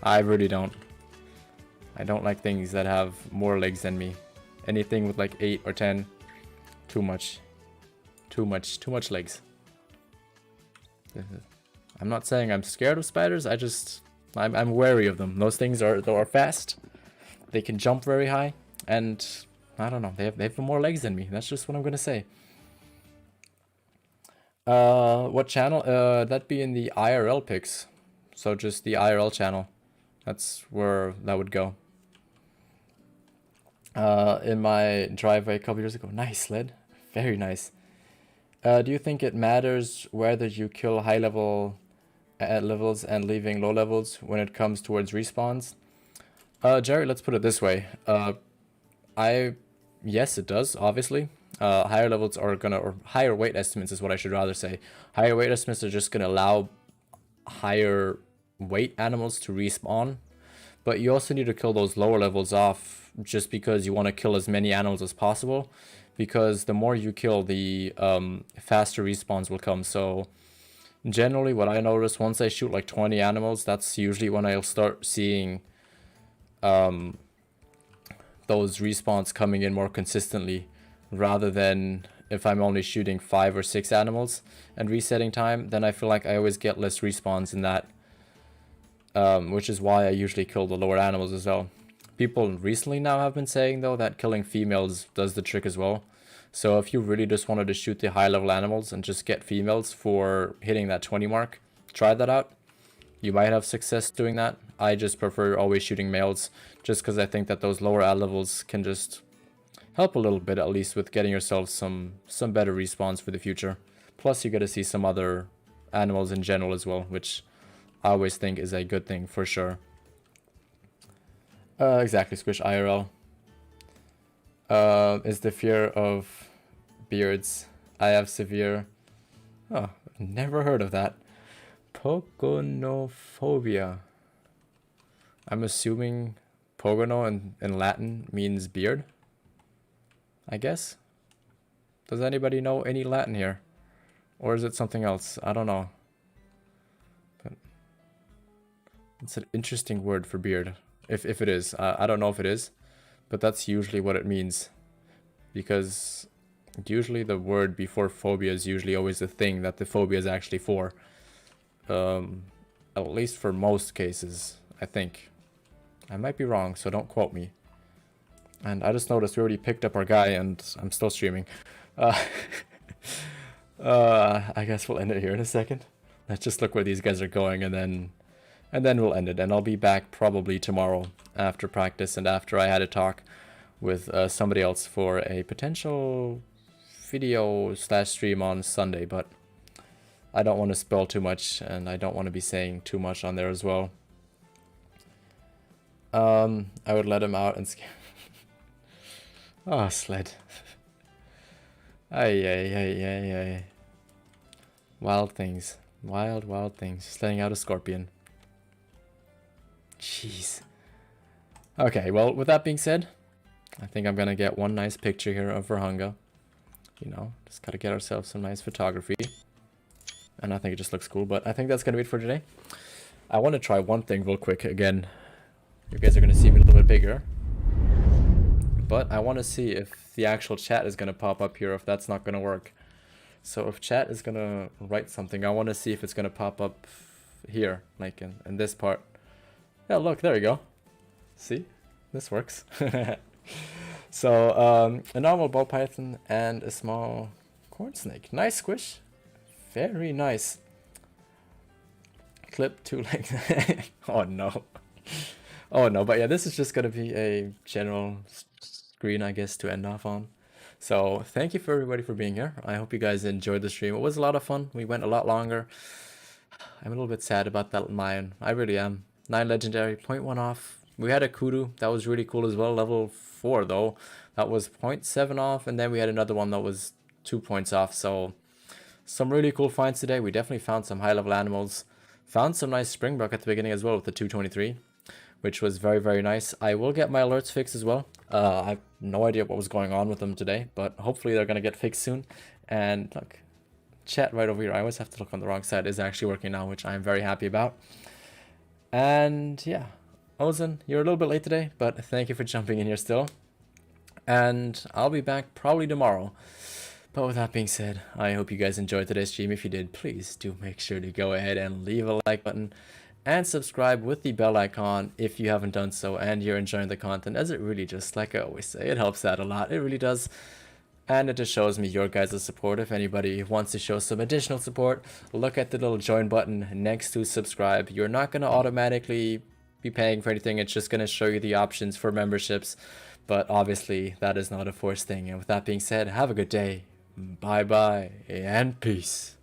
I really don't. I don't like things that have more legs than me. Anything with like 8 or 10, too much. Too much legs. I'm not saying I'm scared of spiders. I'm wary of them. Those things are fast. They can jump very high, and I don't know. They have more legs than me. That's just what I'm gonna say. What channel? That'd be in the IRL pics. So just the IRL channel. That's where that would go. In my driveway a couple years ago. Nice, Sled. Very nice. Do you think it matters whether you kill high level levels and leaving low levels when it comes towards respawns? Jerry, let's put it this way. Yes, it does, obviously. Higher levels are gonna, or higher weight estimates is what I should rather say. Higher weight estimates are just gonna allow higher weight animals to respawn. But you also need to kill those lower levels off just because you want to kill as many animals as possible. Because the more you kill, the faster respawns will come. So generally what I notice, once I shoot like 20 animals, that's usually when I'll start seeing those respawns coming in more consistently. Rather than if I'm only shooting 5 or 6 animals and resetting time, then I feel like I always get less respawns in that. Which is why I usually kill the lower animals as well. People recently now have been saying though that killing females does the trick as well. So if you really just wanted to shoot the high level animals and just get females for hitting that 20 mark, try that out. You might have success doing that. I just prefer always shooting males just because I think that those lower ad levels can just help a little bit, at least with getting yourself some better respawns for the future. Plus you get to see some other animals in general as well, which I always think is a good thing for sure. Exactly, Squish IRL. Is the fear of beards. I have severe... Oh, never heard of that. Pogonophobia. I'm assuming pogono in Latin means beard. I guess. Does anybody know any Latin here? Or is it something else? I don't know. But it's an interesting word for beard. If it is. I don't know if it is. But that's usually what it means. Because usually the word before phobia is usually always the thing that the phobia is actually for. At least for most cases, I think. I might be wrong, so don't quote me. And I just noticed we already picked up our guy, and I'm still streaming. Uh, I guess we'll end it here in a second. Let's just look where these guys are going, and then we'll end it. And I'll be back probably tomorrow after practice and after I had a talk with somebody else for a potential video / stream on Sunday. But I don't want to spill too much, and I don't want to be saying too much on there as well. I would let him out and scare. Oh, sled. Ay. Wild things. Wild things. Just letting out a scorpion. Jeez. Okay, well, with that being said, I think I'm gonna get one nice picture here of Rahunga. You know, just gotta get ourselves some nice photography. And I think it just looks cool, but I think that's gonna be it for today. I want to try one thing real quick. Again, you guys are gonna see me a little bit bigger. But I want to see if the actual chat is going to pop up here, if that's not going to work. So if chat is going to write something, I want to see if it's going to pop up here, like in this part. Yeah, look, there you go. See? This works. So, a normal ball python and a small corn snake. Nice squish. Very nice. Clip 2 legs. Oh, no. Oh, no. But yeah, this is just going to be a general screen, I guess, to end off on. So thank you for everybody for being here. I hope you guys enjoyed the stream. It was a lot of fun. We went a lot longer. I'm a little bit sad about that mine. I really am. 9 legendary, 0.1 off. We had a kudu. That was really cool as well. Level 4 though. That was 0.7 off. And then we had another one that was 2 points off. So some really cool finds today. We definitely found some high level animals. Found some nice springbok at the beginning as well with the 223. Which was very nice. I will get my alerts fixed as well. I have no idea what was going on with them today, but hopefully they're going to get fixed soon. And look, chat right over here. I always have to look on the wrong side. Is actually working now, which I'm very happy about. And yeah, Ozen, you're a little bit late today, but thank you for jumping in here still. And I'll be back probably tomorrow. But with that being said, I hope you guys enjoyed today's stream. If you did, please do make sure to go ahead and leave a like button. And subscribe with the bell icon if you haven't done so and you're enjoying the content, as it really just, like I always say, it helps out a lot. It really does. And it just shows me your guys' support. If anybody wants to show some additional support, look at the little join button next to subscribe. You're not going to automatically be paying for anything. It's just going to show you the options for memberships. But obviously, that is not a forced thing. And with that being said, have a good day. Bye-bye and peace.